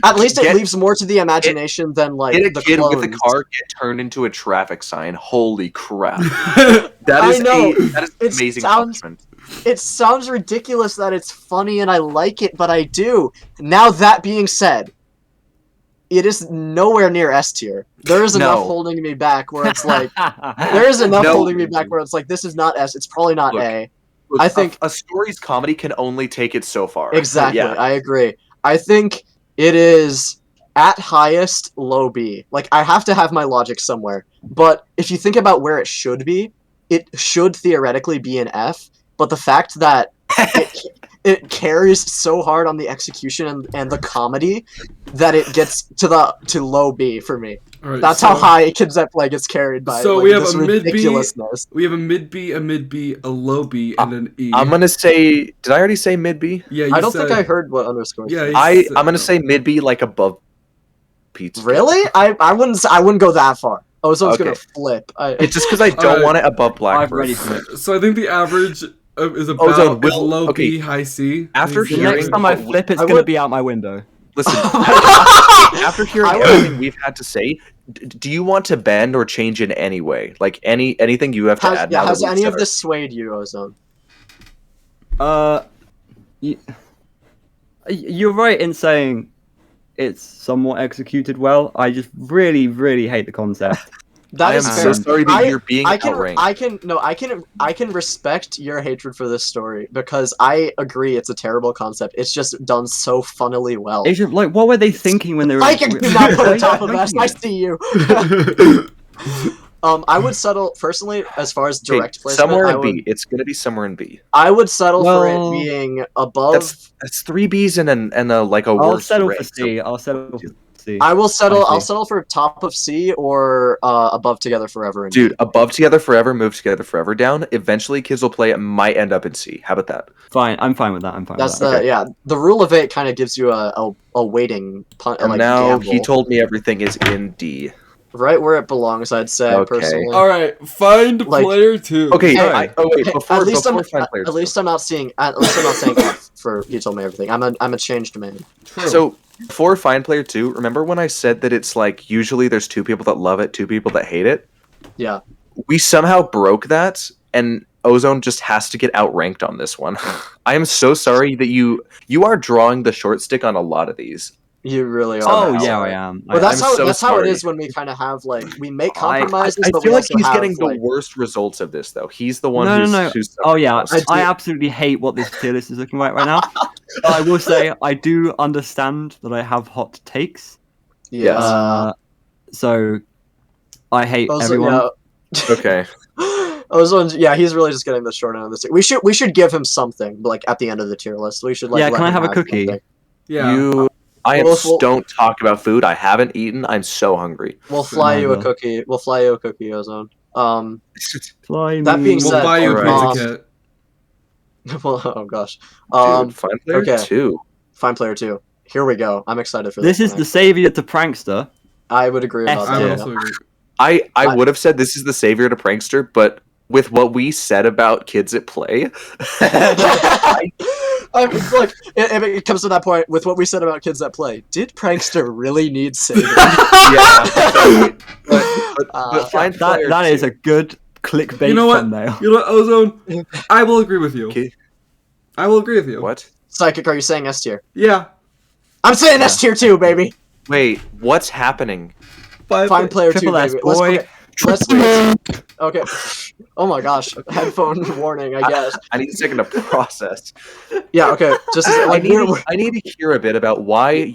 At least it Get- leaves more to the imagination than like Get a the kid clones. with a car get turned into a traffic sign. Holy crap! That's That I is know. that is It amazing sounds- punishment. It sounds ridiculous that it's funny and I like it, but I do. Now that being said, it is nowhere near S tier. There is enough No. holding me back where it's like there is enough No. holding me back where it's like this is not S. It's probably not Look, A. Look, I think- a story's comedy can only take it so far. Exactly. Yeah. I agree. I think it is at highest low B. Like I have to have my logic somewhere. But if you think about where it should be, it should theoretically be an F. But the fact that it carries so hard on the execution and the comedy that it gets to low B for me. All right, That's so how high Kids That Play gets carried by. so like, we have this a mid B, ridiculousness. we have a mid B, a low B, and an E. I'm gonna say. Did I already say mid B? Yeah, you I don't said, think I heard what underscore. Yeah, said. you I'm gonna say mid B, like above pizza. Really? I wouldn't go that far. Ozone's gonna Okay. flip. It's just because I don't Alright. want it above I'm Blackbird. ready for it. So I think the average is about Ozone, is will- low okay. B, high C. After I think The the hearing- next time I average- flip, it's I gonna would- be out my window. Listen, after hearing I would- everything we've had to say, do you want to bend or change in any way? Like anything you have to add? now that Has we've any said of our- this swayed you, Ozone? You're right in saying it's somewhat executed well. I just really, really hate the concept. That I am is so fair. sorry that you're being outranked. I can respect your hatred for this story because I agree it's a terrible concept. It's just done so funnily well. It's just like, what were they thinking when they were? I can do not put Why on top of are you us. making I it? see you. I would settle personally as far as Okay, direct placement. somewhere I in would, B. It's gonna be somewhere in B. I would settle for Well, it being above. That's 3 B's and a like a I'll worse settle for rank. C. I'll settle for C. I will settle. I see. I'll settle for top of C or above Together Forever. In Dude, B. above Together Forever, move Together Forever down. Eventually, Kids Will Play. It might end up in C. How about that? Fine. I'm fine with that. That's with that. the The rule of 8 kind of gives you a weighting And like now gamble, He Told Me Everything is in D. right where it belongs. I'd say Okay. personally. All right, find Like- player 2. Okay. Hey, wait. Hey, Before at least before I'm Find Player at least I'm not saying F for He Told Me Everything. I'm a changed man. True. So before Find Player 2, remember when I said that it's like usually there's 2 people that love it, 2 people that hate it? Yeah. We somehow broke that, and Ozone just has to get outranked on this one. I am so sorry that you are drawing the short stick on a lot of these. You really are. Oh Somehow. yeah, I am. But that's I'm how so that's how it sorry. is when we kind of have like we make I compromises, I but feel we like also he's have getting like the worst results of this, though. He's the one No, who's, no, no. who's Oh yeah, I do- I absolutely hate what this tier list is looking like right now. But I will say I do understand that I have hot takes. yeah. So I hate Also, everyone. yeah. Okay. Ozone, yeah, he's really just getting the short end of the stick. We should give him something like at the end of the tier list. We should like. Yeah, let can I him have a cookie? something. Yeah. Don't talk about food. I haven't eaten. I'm so hungry. We'll fly you a Neither. cookie. We'll fly you a cookie, Ozone. Fly That me. being We'll said, buy you a alright. pizza kit. well, oh gosh. Dude, Fine Player okay. 2. Fine Player 2. Here we go. I'm excited for This this. is the savior to prankster. I would agree about S I would tier. that. also agree. I would have said this is the savior to prankster, but with what we said about kids at play, I mean, like, it comes to that point with what we said about kids that play. Did prankster really need saving? yeah. But Fine Player That is 2. a good clickbait You know what? thumbnail. You know what, Ozone? I will agree with you. Okay. I will agree with you. What? Psychic, are you saying S tier? Yeah. I'm saying S tier too, baby. Wait, what's happening? Fine Player 2, Triple S baby. boy. Okay. Oh my gosh. Headphone warning, I guess. I need a second to process. Yeah, okay. Just like I need to hear a bit about why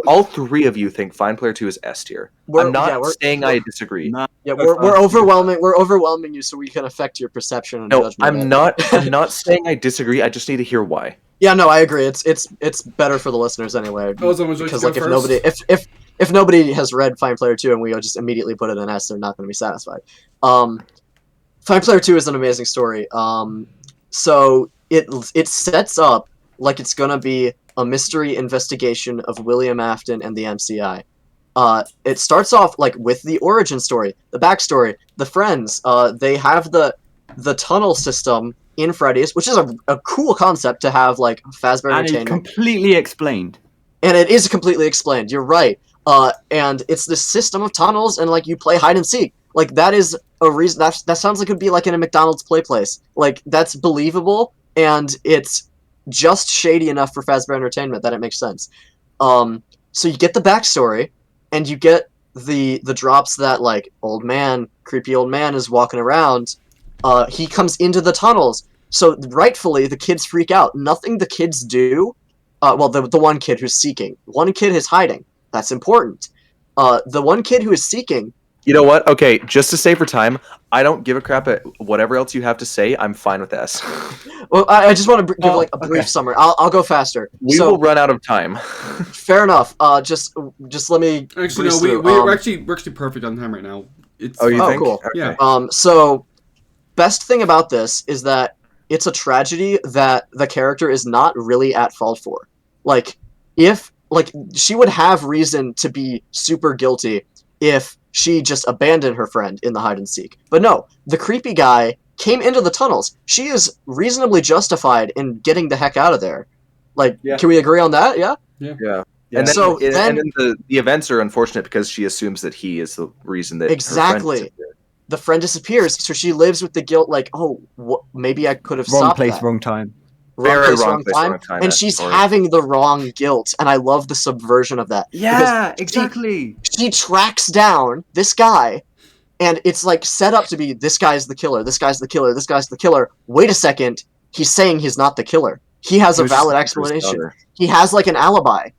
all three of you think Fine Player 2 is S tier. I'm not saying I disagree. we're overwhelming. We're overwhelming you so we can affect your perception and No, judgment. I'm not saying I disagree. I just need to hear why. Yeah, no, I agree. It's better for the listeners anyway. Ozone, would you like Because to like go if nobody has read Fine Player 2 and we just immediately put it in S, they're not going to be satisfied. Fine Player 2 is an amazing story. So it sets up like it's going to be a mystery investigation of William Afton and the MCI. It starts off like with the origin story, the backstory, the friends. They have the tunnel system in Freddy's, which is a cool concept to have like Fazbear And it's Entertainment. completely explained. And it is completely explained. You're right. And it's this system of tunnels, and like you play hide and seek. Like that is a reason. That sounds like it would be like in a McDonald's play place. Like that's believable, and it's just shady enough for Fazbear Entertainment that it makes sense. So you get the backstory, and you get the drops that like creepy old man is walking around. He comes into the tunnels. So rightfully, the kids freak out. Nothing the kids do. Well, the one kid who's seeking. One kid is hiding. That's important. The one kid who is seeking. You know what? Okay, just to save for time, I don't give a crap at whatever else you have to say. I'm fine with S. Well, I just want to give like a brief summary. I'll go faster. We will run out of time. Fair enough. Just let me. Actually, no, breeze through. we're actually perfect on time right now. It's Oh, you fine. think? cool. Okay. Yeah. So, best thing about this is that it's a tragedy that the character is not really at fault for. Like, if she would have reason to be super guilty if she just abandoned her friend in the hide and seek. But no, the creepy guy came into the tunnels. She is reasonably justified in getting the heck out of there. Like, Yeah. Can we agree on that? Yeah. Yeah. Yeah. And then, So and then- then the events are unfortunate because she assumes that he is the reason that Exactly. her friend disappeared. The friend disappears, so she lives with the guilt. Like, oh, maybe I could have Wrong stopped place, that. wrong time. Very wrong place, wrong time, and that she's story. having the wrong guilt, and I love the subversion of that. Yeah, Because exactly. She tracks down this guy, and it's like set up to be this guy's the killer, this guy's the killer, this guy's the killer. Wait a second, he's saying he's not the killer. He has a He was just valid looking for his explanation. daughter. He has like an alibi,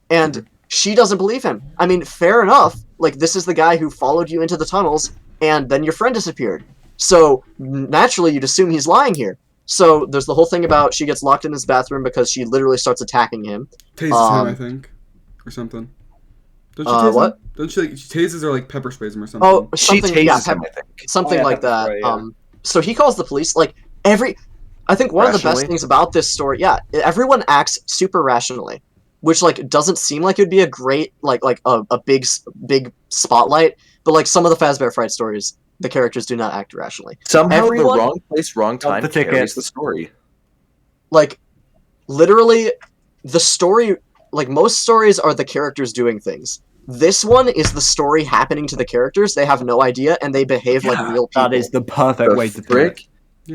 and she doesn't believe him. I mean, fair enough. Like, this is the guy who followed you into the tunnels, and then your friend disappeared. So naturally, you'd assume he's lying here. So there's the whole thing about she gets locked in his bathroom because she literally starts attacking him. Tases him, I think, or something. Don't she tase what? him? Don't she she tases or like pepper sprays him or something? Oh, She something, yeah, tases him, I think. something Oh, yeah, like that's that. right, yeah. So he calls the police. Like I think one of the best Rationally? things about this story, yeah, everyone acts super rationally, which like doesn't seem like it'd be a great like a big spotlight. But like some of the Fazbear Fright stories, the characters do not act rationally. Somehow Everyone- the wrong place, wrong time the ticket. carries the story. Like literally, the story, like most stories are the characters doing things. This one is the story happening to the characters. They have no idea, and they behave like real people. That is the perfect The way to put frick? it.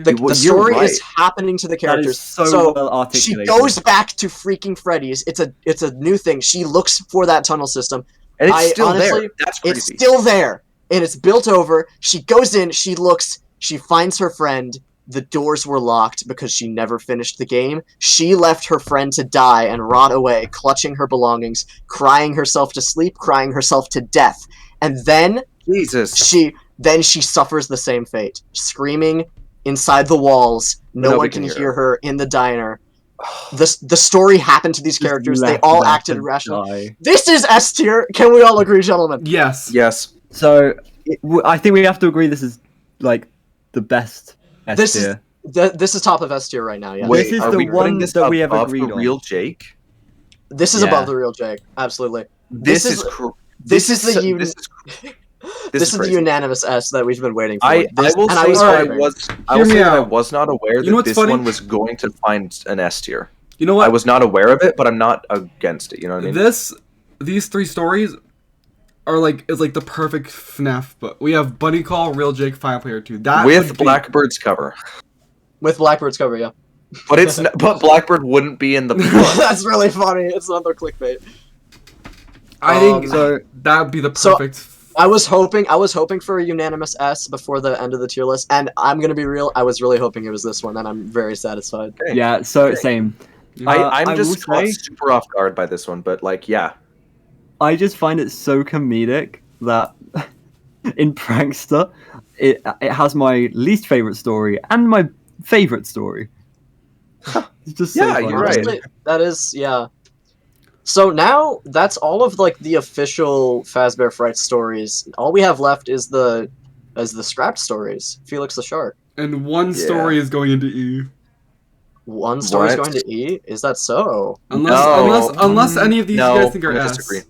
The You're story right. is happening to the That characters. is so well she articulated. goes back to freaking Freddy's. It's a new thing. She looks for that tunnel system. And it's still honestly, there. That's crazy. It's still there, and it's built over. She goes in. She looks. She finds her friend. The doors were locked because she never finished the game. She left her friend to die and rot away, clutching her belongings, crying herself to sleep, crying herself to death. And then Jesus. she suffers the same fate, screaming inside the walls. No one can hear her in the diner. The story happened to these characters. They all acted rational. This is S tier. Can we all agree, gentlemen? Yes. Yes. So I think we have to agree this is like the best S tier. This is top of S tier right now. Yeah. This is the one that we have agreed on. Real Jake. This is above the real Jake. Absolutely. This is the unanimous S that we've been waiting for. I was not aware that this one was going to find an S tier. You know what? I was not aware of it, but I'm not against it. You know what I mean? These three stories are like the perfect FNaF book. We have Bunny Call, Real Jake, Final Player 2. That with Blackbird's cover. With Blackbird's cover, yeah. But but Blackbird wouldn't be in the. That's really funny. It's another clickbait. I think so. That would be the perfect. So, I was hoping for a unanimous S before the end of the tier list, and I'm gonna be real. I was really hoping it was this one, and I'm very satisfied. Okay. Yeah. So same. I'm just caught super off guard by this one, but like, yeah. I just find it so comedic that in Prankster, it has my least favorite story and my favorite story. It's just so funny. You're right. Honestly, that is, yeah. So now that's all of like the official Fazbear Frights stories. All we have left is the scrapped stories. Felix the Shark. And one story is going into E. One story is going to E? Is that so? Unless any of these you guys think are S. Disagree.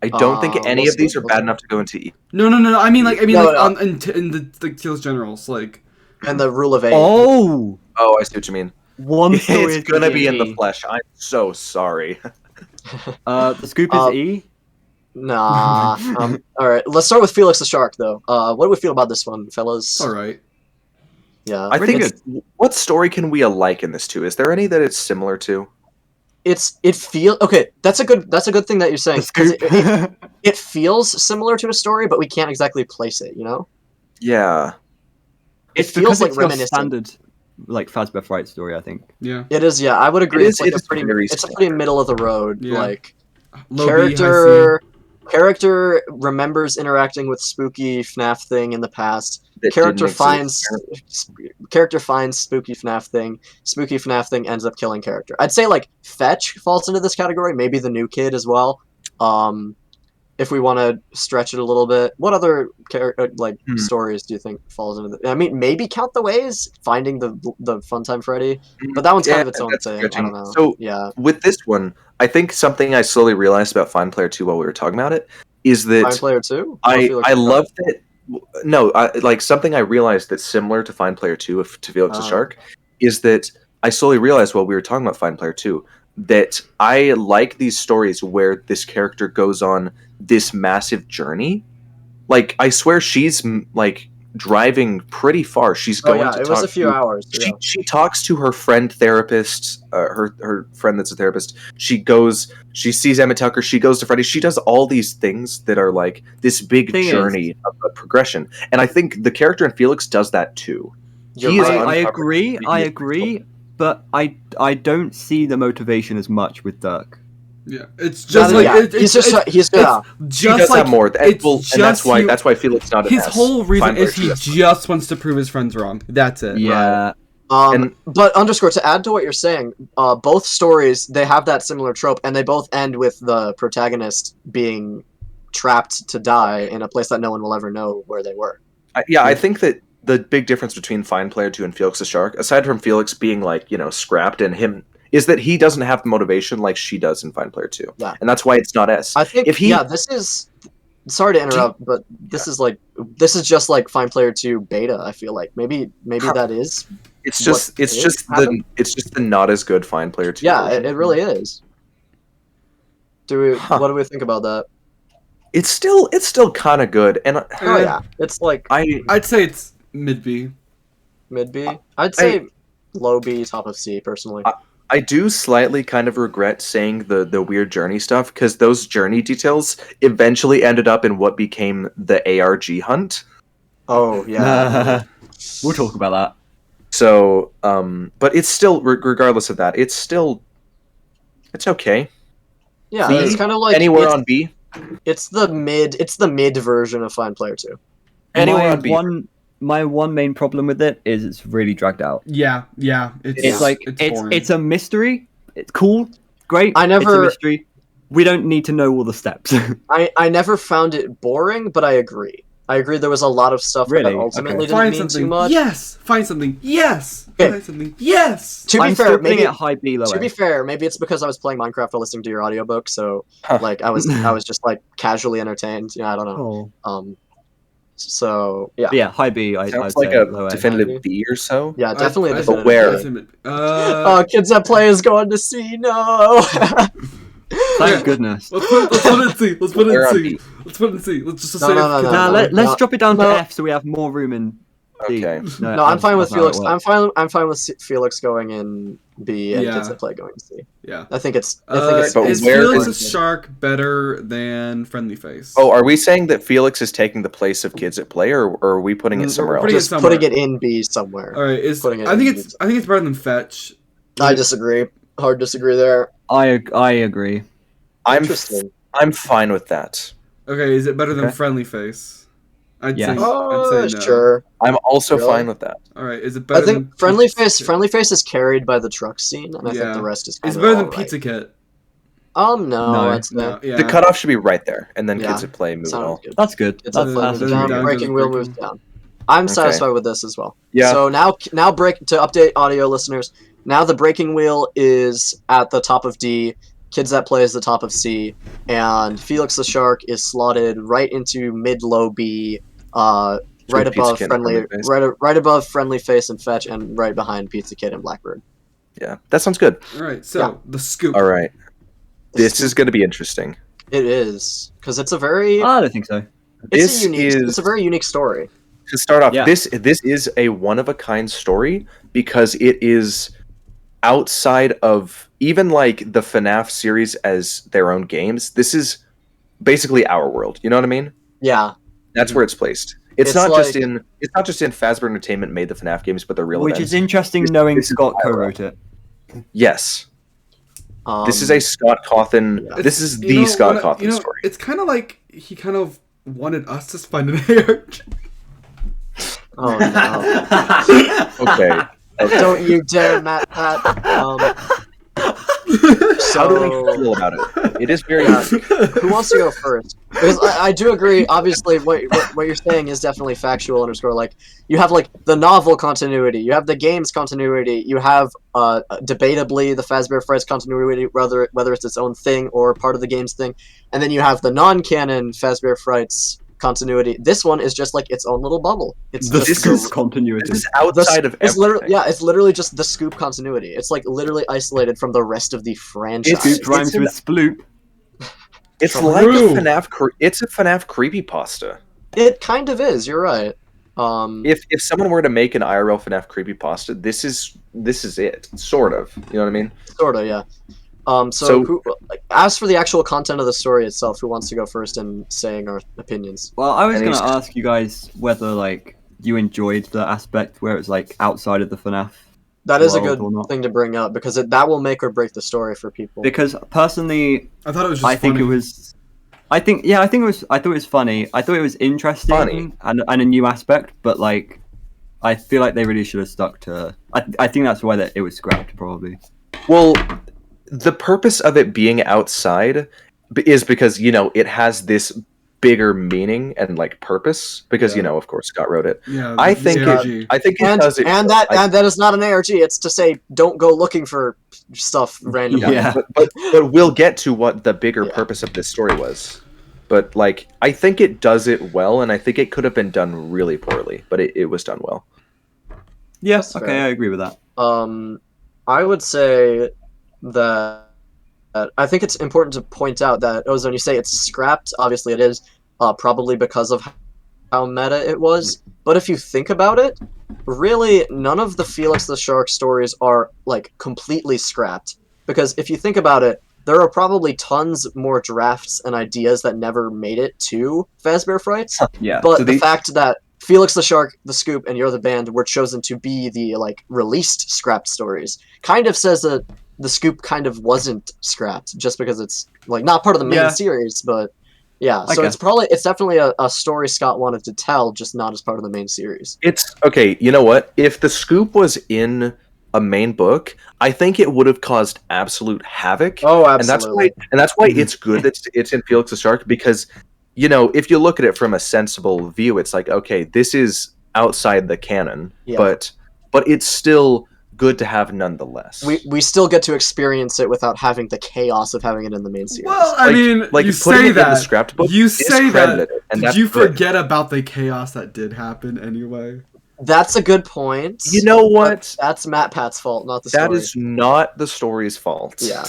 I don't think any of these are bad enough to go into E. No. I mean in the Teal's generals, like. And the rule of 8. Oh, I see what you mean. One story it's gonna be in the flesh. I'm so sorry. The scoop is E. Nah. All right. Let's start with Felix the Shark, though. What do we feel about this one, fellas? All right. Yeah. I think what story can we liken this to? Is there any that it's similar to? It feels okay. That's a good thing that you're saying. It feels similar to a story, but we can't exactly place it. You know? Yeah. It feels like reminiscent. Standard, like Fazbear Frights story, I think. Yeah. It is. Yeah, I would agree. It's a pretty middle of the road. Yeah. Like character remembers interacting with spooky FNaF thing in the past. Character finds spooky FNaF thing. Spooky FNaF thing ends up killing character. I'd say like Fetch falls into this category. Maybe the new kid as well. If we want to stretch it a little bit, what other stories do you think falls into the? I mean, maybe Count the Ways, finding the Funtime Freddy, but that one's kind of its own thing. I don't know. So yeah, with this one, I think something I slowly realized about Fine Player 2 while we were talking about it is that Fine Player 2. I love that. No, like something I realized that's similar to Fine Player 2 to Felix the Shark is that I slowly realized while we were talking about Fine Player 2 that I like these stories where this character goes on this massive journey. Like, I swear she's like driving pretty far. She's going to it was a few hours. She talks to her friend therapist, her friend that's a therapist. She sees Emmett Tucker, she goes to Freddy. She does all these things that are like this big journey of a progression. And I think the character in Felix does that too. I agree, but I don't see the motivation as much with Dirk. Yeah, it's just he does have more. That's why Felix not his whole reason is he just wants to prove his friends wrong. That's it. Yeah. But underscore to add to what you're saying, both stories they have that similar trope, and they both end with the protagonist being trapped to die in a place that no one will ever know where they were. I think that the big difference between Fine Player 2 and Felix the Shark, aside from Felix being like, scrapped and him, is that he doesn't have the motivation like she does in Fine Player 2. Yeah. And that's why it's not S. I think this is sorry to interrupt, but this is just like Fine Player 2 beta, I feel like. Maybe that is. It's just the not as good Fine Player 2. Yeah, it really is. What do we think about that? It's still kind of good, and it's like I'd say it's mid B. mid B. I'd say low B, top of C, personally. I do slightly kind of regret saying the weird journey stuff, because those journey details eventually ended up in what became the ARG hunt. Oh, yeah. We'll talk about that. So, but it's still, regardless of that, it's okay. Yeah, C? it's kind of like Anywhere on B? it's the mid version of Fine Player 2. Anywhere on B. My one main problem with it is it's really dragged out. Yeah. It's like boring. it's a mystery. It's cool, great. I never- It's a mystery. We don't need to know all the steps. I never found it boring, but I agree. I agree there was a lot of stuff Really? that ultimately Okay. didn't Find mean something. too much. Yes. Find something. Yes. Okay. Find something. Yes. To be I'm fair, still putting maybe it high B, low to be A. fair, maybe it's because I was playing Minecraft while listening to your audiobook, so Huh. like I was just like casually entertained. Yeah, I don't know. Oh. So yeah. But yeah, high B. I'd Sounds say like a low A. definitive B or so. Yeah, definitely a I- definitive where? B. Uh, Oh, kids that play is going to see. No. Thank goodness. let's put it in C. Let's put it Where in on C. B? Let's put it in C. Let's just No, say. no, no, no, Now no. let's drop it down to No. F so we have more room in D. Okay. No, I'm fine with that's not how it Felix. works. I'm fine with Felix going in B and Yeah. kids that play going in C. Yeah. I think it's. I think it's. but is where Felix is- a shark better than Friendly Face? Oh, are we saying that Felix is taking the place of Kids at Play, or are we putting it somewhere putting else? it Just somewhere. putting it in B somewhere. All right. putting it I think in it's better than Fetch. I disagree. Hard disagree there. I agree. Interesting. I'm fine with that. Okay. Is it better than Okay. Friendly Face? I'd Yes. say. I'd say no. Sure. I'm also Really? fine with that. All right. Is it I better than think Friendly Pizza Face. Kit? Is carried by the truck scene, and I think Yeah. the rest is. It's Kinda better than alright. Pizza Kit. No, No. I'd say. No. Yeah. The cutoff should be right there, and then Yeah. Kids at Play move it Sounds all. good. That's good. Kids that That's, play that's moves down, really down. good. down. Breaking goes Wheel Breaking. moves down. I'm Okay. satisfied with this as well. Yeah. So now break to update audio listeners. Now the Breaking Wheel is at the top of D. Kids that play is the top of C, and Felix the Shark is slotted right into mid-low B, right Pizza above Kit and friendly, Friendly Face. right above Friendly Face and Fetch, and right behind Pizza Kid and Blackbird. Yeah, that sounds good. All right. So Yeah. the scoop. All right. This is going to be interesting. It is because it's a very I don't think so. it's a very unique story. To start off, Yeah. this is a one of a kind story because it is outside of even like the FNaF series as their own games. This is basically our world. You know what I mean? Yeah, That's where it's placed. It's, It's not like- just in Fazbear Entertainment made the FNaF games, but the real Which events. is interesting This- knowing this is Scott viral. co-wrote it. Yes, this is a Scott Cawthon. Yeah. This is You the know, Scott when I- Cawthon you know, story. It's kind of like he kind of wanted us to find an ARG. Oh no! Okay. Don't you dare, Matt. How do we So- feel about it? It is very. Yeah. Who wants to go first? Because I do agree. Obviously, what you're saying is definitely factual. Underscore. Like you have like the novel continuity, you have the game's continuity, you have debatably the Fazbear Frights continuity, whether it's its own thing or part of the game's thing, and then you have the non-canon Fazbear Frights continuity. This one is just like its own little bubble. It's The just scoop is- continuity. This is outside of it's everything. literally it's literally just the scoop continuity. It's like literally isolated from the rest of the franchise. Scoop rhymes it's an- with sploop. It's True. like a FNaF. It's a FNaF creepypasta. It kind of is. You're right. If someone were to make an IRL FNaF creepypasta, this is it. Sort of. You know what I mean? Sorta, yeah. So So- who, as for the actual content of the story itself, who wants to go first in saying our opinions? Well, I was And going he's- to ask you guys whether like you enjoyed the aspect where it's like outside of the FNaF. That is a World good or not. thing to bring up because that will make or break the story for people. Because personally, I thought it was just I think funny. it was. I thought it was funny. I thought it was interesting Funny. and a new aspect, but like, I feel like they really should have stuck to. I think that's why it was scrapped probably. Well, the purpose of it being outside is because it has this bigger meaning and like purpose because Yeah. of course Scott wrote it. Yeah, I the think ARG. it and does it. and that is not an ARG. It's to say don't go looking for stuff randomly. Yeah. but we'll get to what the bigger Yeah. purpose of this story was. But like, I think it does it well, and I think it could have been done really poorly, but it was done well. Yes. That's Okay, fair. I agree with that. I would say that I think it's important to point out that Ozone, you say it's scrapped. Obviously, it is probably because of how meta it was. But if you think about it, really, none of the Felix the Shark stories are like completely scrapped. Because if you think about it, there are probably tons more drafts and ideas that never made it to Fazbear Frights. Yeah. But So the the- fact that Felix the Shark, the Scoop, and You're the Band were chosen to be the like released scrapped stories kind of says that the Scoop kind of wasn't scrapped just because it's like not part of the main Yeah. series, but yeah. I So guess. it's definitely a story Scott wanted to tell, just not as part of the main series. It's okay. You know what? If the scoop was in a main book, I think it would have caused absolute havoc. Oh, And that's why Mhm. it's good that it's in Felix the Shark, because if you look at it from a sensible view, it's like, okay, this is outside the canon, Yeah. but it's still good to have nonetheless. We still get to experience it without having the chaos of having it in the main series. Well, I Like- mean, like you putting say it in the that. scrapped book You is say credited, that. and Did that's you good. forget about the chaos that did happen anyway? That's a good point. You know what? That's Matt Pat's fault, not the That story. is not the story's fault. Yeah.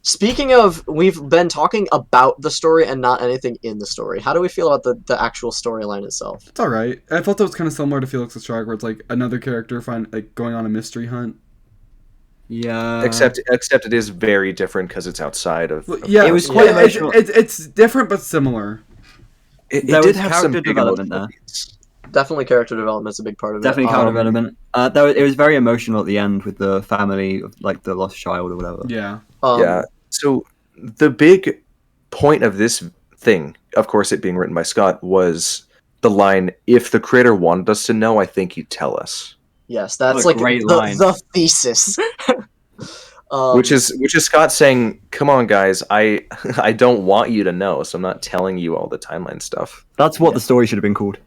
Speaking of, we've been talking about the story and not anything in the story. How do we feel about the actual storyline itself? It's all right. I felt it was kind of similar to Felix the Shark, where it's like another character going on a mystery hunt. Yeah. Except it is very different because it's outside of. Well, yeah, It was quite it's, emotional. it's different but similar. It There did was have some character big development emotional there. beats. Definitely character development's a big part of Definitely it. character development. It was very emotional at the end with the family of like the lost child or whatever. Yeah. Yeah. So the big point of this thing, of course, it being written by Scott, was the line, "If the creator wanted us to know, I think he'd tell us." Yes, that's What a like great the, line. the thesis. Which is Scott saying, "Come on, guys, I I don't want you to know, so I'm not telling you all the timeline stuff." That's what the story should have been called.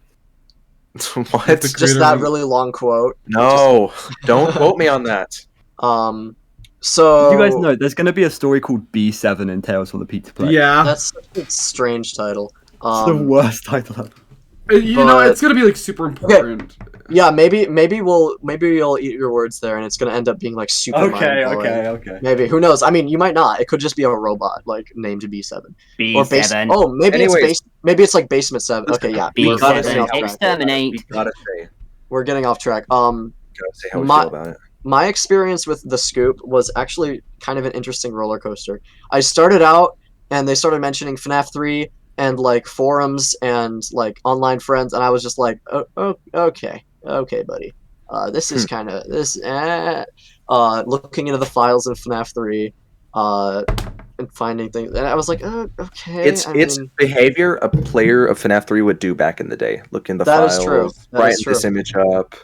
What? The just creator that of- really long quote. No, don't quote me on that. So Did you guys know there's going to be a story called B7 in Tales from the Pizza Place? Yeah. that's such a strange title. It's the worst title ever. You know, but- it's gonna be like super important. Yeah, maybe you'll eat your words there, and it's gonna end up being like super mind-blowing. okay. Maybe, who knows? I mean, you might not. It could just be a robot like named B7 or base. B7. Oh, maybe Anyways. it's base. Maybe it's like Basement 7. Okay, yeah. We're gotta getting say off B7. track. Exterminate. We gotta say, We're getting off track. gotta say how we My- feel about it. My experience with the Scoop was actually kind of an interesting roller coaster. I started out, and they started mentioning FNaF 3 and like forums and like online friends, and I was just like, oh okay, buddy. This is kind of this. Looking into the files in FNaF 3, and finding things, and I was like, oh, okay. It's I it's mean, behavior a player of FNAF 3 would do back in the day. Look in the That files, is true. That brighten is true. this image up.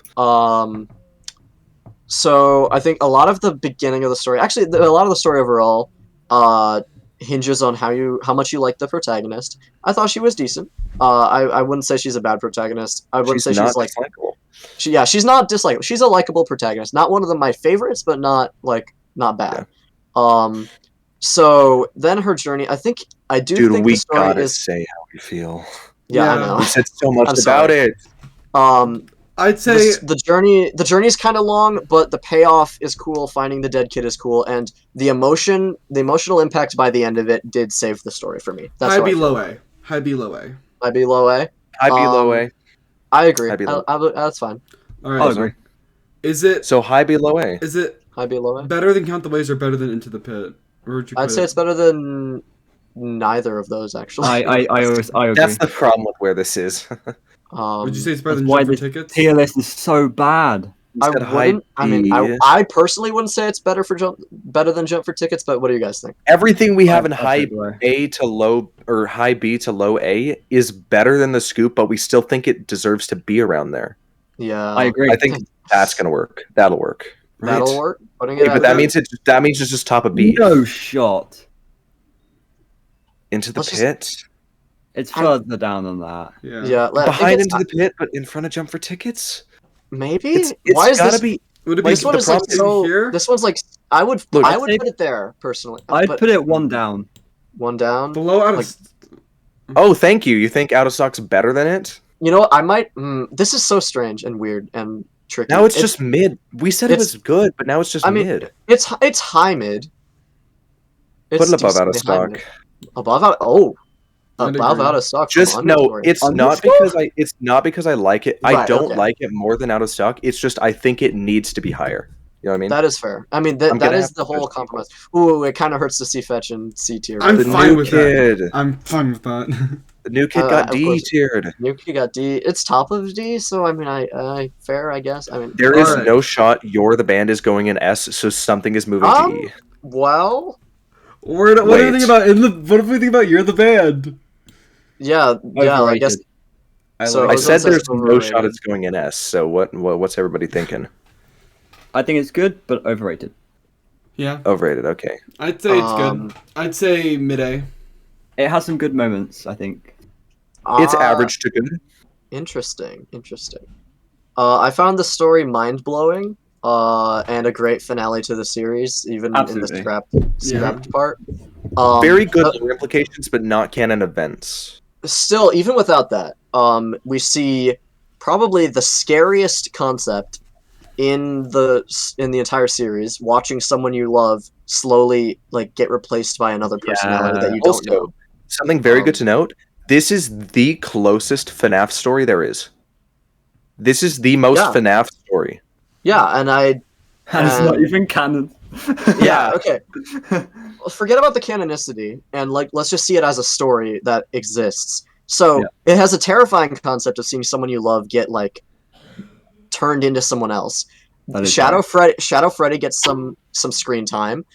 So I think a lot of the beginning of the story, actually, a lot of the story overall, hinges on how much you like the protagonist. I thought she was decent. I wouldn't say she's a bad protagonist. I wouldn't say not she's like dislikable. she's not dislikable. She's a likable protagonist. Not one of my favorites, but not bad. So then her journey. I think I do Dude, think we the story gotta is. say how we feel. Yeah, I Yeah. know. We said so much I'm about sorry. it. I'd say The journey is kind of long, but the payoff is cool. Finding the dead kid is cool, and the emotional impact by the end of it did save the story for me. That's high what I B feel. low A. High B low A. High B low A. High B, low A. I agree. High B, low. That's fine. All I'll right. agree. Is it So high B, low A. is it High B low A. better than Count the Ways or better than Into the Pit? Where would you put I'd say it? it's better than neither of those actually. I agree. That's the problem with where this is. Would you say it's better That's than why Jump for this Tickets? tier list is so bad. I Instead, high wouldn't. I mean, B. I personally wouldn't say it's better than Jump for Tickets. But what do you guys think? Everything we have in I'd high take low. A to low or high B to low A is better than the scoop, but we still think it deserves to be around there. Yeah, I agree. I think that's gonna work. That'll work. Right? that'll work. Putting Okay, it but out that there. means it's just top of B. No shot. Into the Let's just- pit. It's further down than that. Yeah. Yeah, I think Behind it's- into the pit, but in front of Jump for Tickets. maybe. It's Why is gotta this? be. Would it be This one the is like problem so. here? This one's like I would Look, I I'd would say- put it there personally. I'd But put it one down. one down. Below out of like- Oh, thank you. You think Out of Stock's better than it? You know what? I might. This is so strange and weird and tricky. Now it's just mid. We said it it's- was good, but now it's just I mean, mid. it's high mid. Put it above Out of decently high Stock. mid. Above out. Oh, I'd Valve agree. out of stock. Just from no, Understory. it's not because I like it. I Right, don't okay. like it more than out of stock. It's just I think it needs to be higher. You know what I mean? That is fair. I mean, I'm that gonna is have the to whole judge people. compromise. Ooh, it kind of hurts to see Fetch and C tier. I'm The fine new with kid. that. I'm fine with that. The new kid got of D course. tiered. Nuki got D. It's top of D, so I mean, I fair, I guess. I mean, There is Alright. no shot You're the Band is going in S, so something is moving to E. well, What do Wait. you think about what do we think about You're the Band? yeah, I guess. I So like I it. Ozone said says there's no overrated. shot it's going in S. So what's everybody thinking? I think it's good, but overrated. Yeah, Overrated. Okay. I'd say it's Um, good. I'd say mid A. It has some good moments, I think. It's Ah, average to good. Interesting. I found the story mind blowing. And a great finale to the series, even Absolutely. in the scrapped part. Very good but lore implications, but not canon events. still, even without that, we see probably the scariest concept in the entire series: watching someone you love slowly like get replaced by another personality that you don't Also, know. something very good to note. This is the closest FNaF story there is. This is the most Yeah. FNaF story. Yeah, and And it's not And- even canon. yeah, okay. Well, forget about the canonicity and like let's just see it as a story that exists. So Yeah. it has a terrifying concept of seeing someone you love get like turned into someone else. That is Shadow Freddy gets some screen time.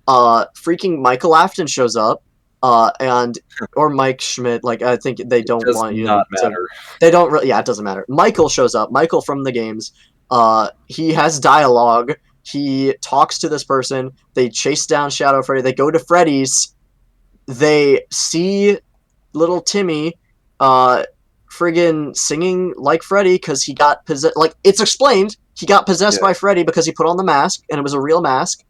Freaking Michael Afton shows up. Or Mike Schmidt, like I think they don't Does want you not to matter. they don't really it doesn't matter. Michael shows up. Michael from the games. He has dialogue. He talks to this person. They chase down Shadow Freddy. They go to Freddy's. They see little Timmy friggin' singing like Freddy because he got possessed. Like, it's explained. He got possessed by Freddy because he put on the mask, and it was a real mask.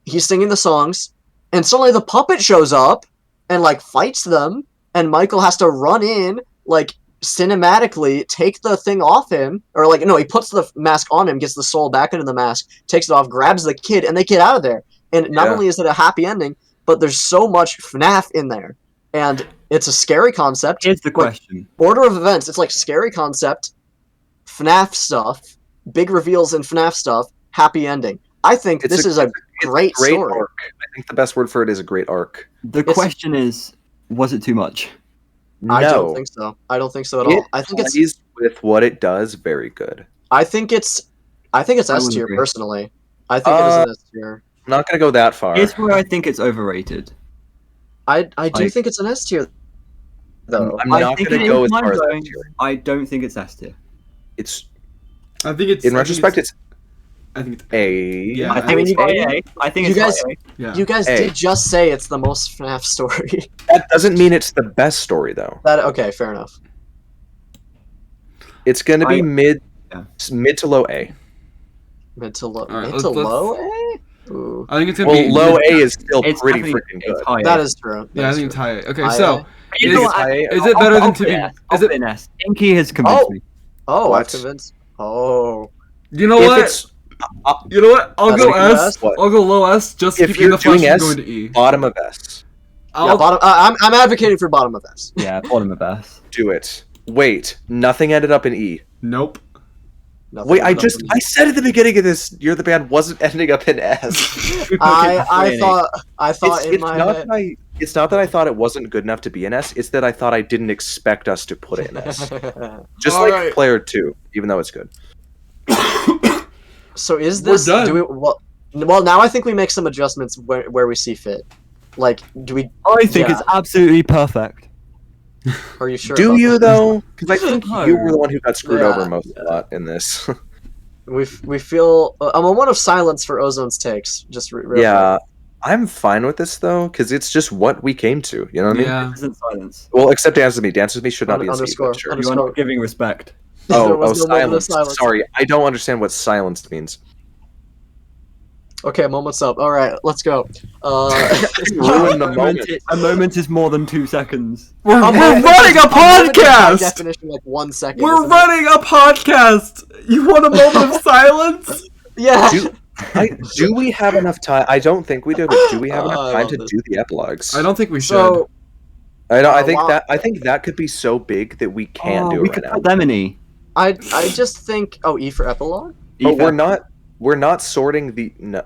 He's singing the songs, and suddenly the puppet shows up and, like, fights them, and Michael has to run in, like, cinematically take the thing off him, or like no, he puts the mask on him, gets the soul back into the mask, takes it off, grabs the kid, and they get out of there. And not only is it a happy ending, but there's so much FNaF in there, and it's a scary concept. Here's the question. Order of events, it's like scary concept, FNaF stuff, big reveals in FNaF stuff, happy ending. I think this is a great story. Arc. I think the best word for it is a great arc. The question is, was it too much? I No. don't think so. I don't think so at all. I think it's plays with what it does very good. I think it's S wouldn't tier agree. personally. I think it is an S tier. I'm not gonna go that far. Here's where I think it's overrated. I do Like- think it's an S tier though. I'm I not think gonna it go is as far as mind-blowing. S tier. I don't think it's S tier. It's I think it's in retrospect, it's I think it's A. Yeah. I think it's mean, high A. I think you it's guys- high A. yeah. You guys Hey. did just say it's the most FNAF story. That doesn't mean it's the best story though. Okay, fair enough. It's gonna be mid to low A. Mid to low. Alright, Mid to let's- low A? Ooh. I think it's gonna Well, be low mid- A is still It's pretty definitely- freaking it's good. high A. That is true. Yeah, I think it's high. Okay, High so A. You is, know it's what? high A? is it better than to be? I'll Is it? put an S. Inky has convinced me. Oh, What? I'm convinced. Oh. You know If what? it's You know what? I'll That's go a good S. S. What? I'll go low S. Just If keeping you're the flesh doing from S, going to E. bottom of S. Yeah, bottom. I'm advocating for bottom of S. Yeah, bottom of S. Do it. Wait, nothing ended up in E. Nope. Nothing Wait, I nothing. said at the beginning of this, You're the Band wasn't ending up in S. I thought in my head. It's not that I thought it wasn't good enough to be in S. It's that I thought I didn't expect us to put it in S. Just like Alright. Player 2, even though it's good. So is We're this? done. Do we? Well, now I think we make some adjustments where we see fit. Like, do we? I think Yeah. it's absolutely perfect. Are you sure? Do about you that? though? Because I think No. you were the one who got screwed Yeah. over most a lot in this. We feel. I'm a one of silence for Ozone's takes. Just real Yeah, I'm fine with this though, because it's just what we came to. You know what I mean? Yeah. Isn't silence. Well, except Dance with Me. Dance with Me should not be in C, Underscore, but sure. You are not giving respect. There Oh, was no moment of silence. Sorry, I don't understand what silence means. Okay, moment's up. All right, let's go. Ruin the moment. A moment is more than 2 seconds. We're running a moment is by podcast. definition, like 1 second. We're isn't it? running a podcast. You want a moment of silence? Yeah. Do we have enough time? I don't think we do, but do we have I enough time love to this. do the epilogues? I don't think we should. So, I know. I think wow. that could be so big that we can't do we it could right put now. them in E. I just think. Oh, E for epilogue. But Ethan. we're not sorting the no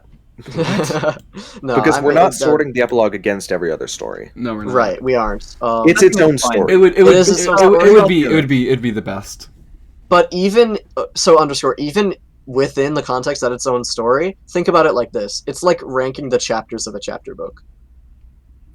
No, because I we're mean, not sorting the epilogue against every other story. No, we're not. Right, we aren't. It's its own fine. story. It would is its own story. it'd be the best. But even so, underscore even within the context that its own story, think about it like this: it's like ranking the chapters of a chapter book.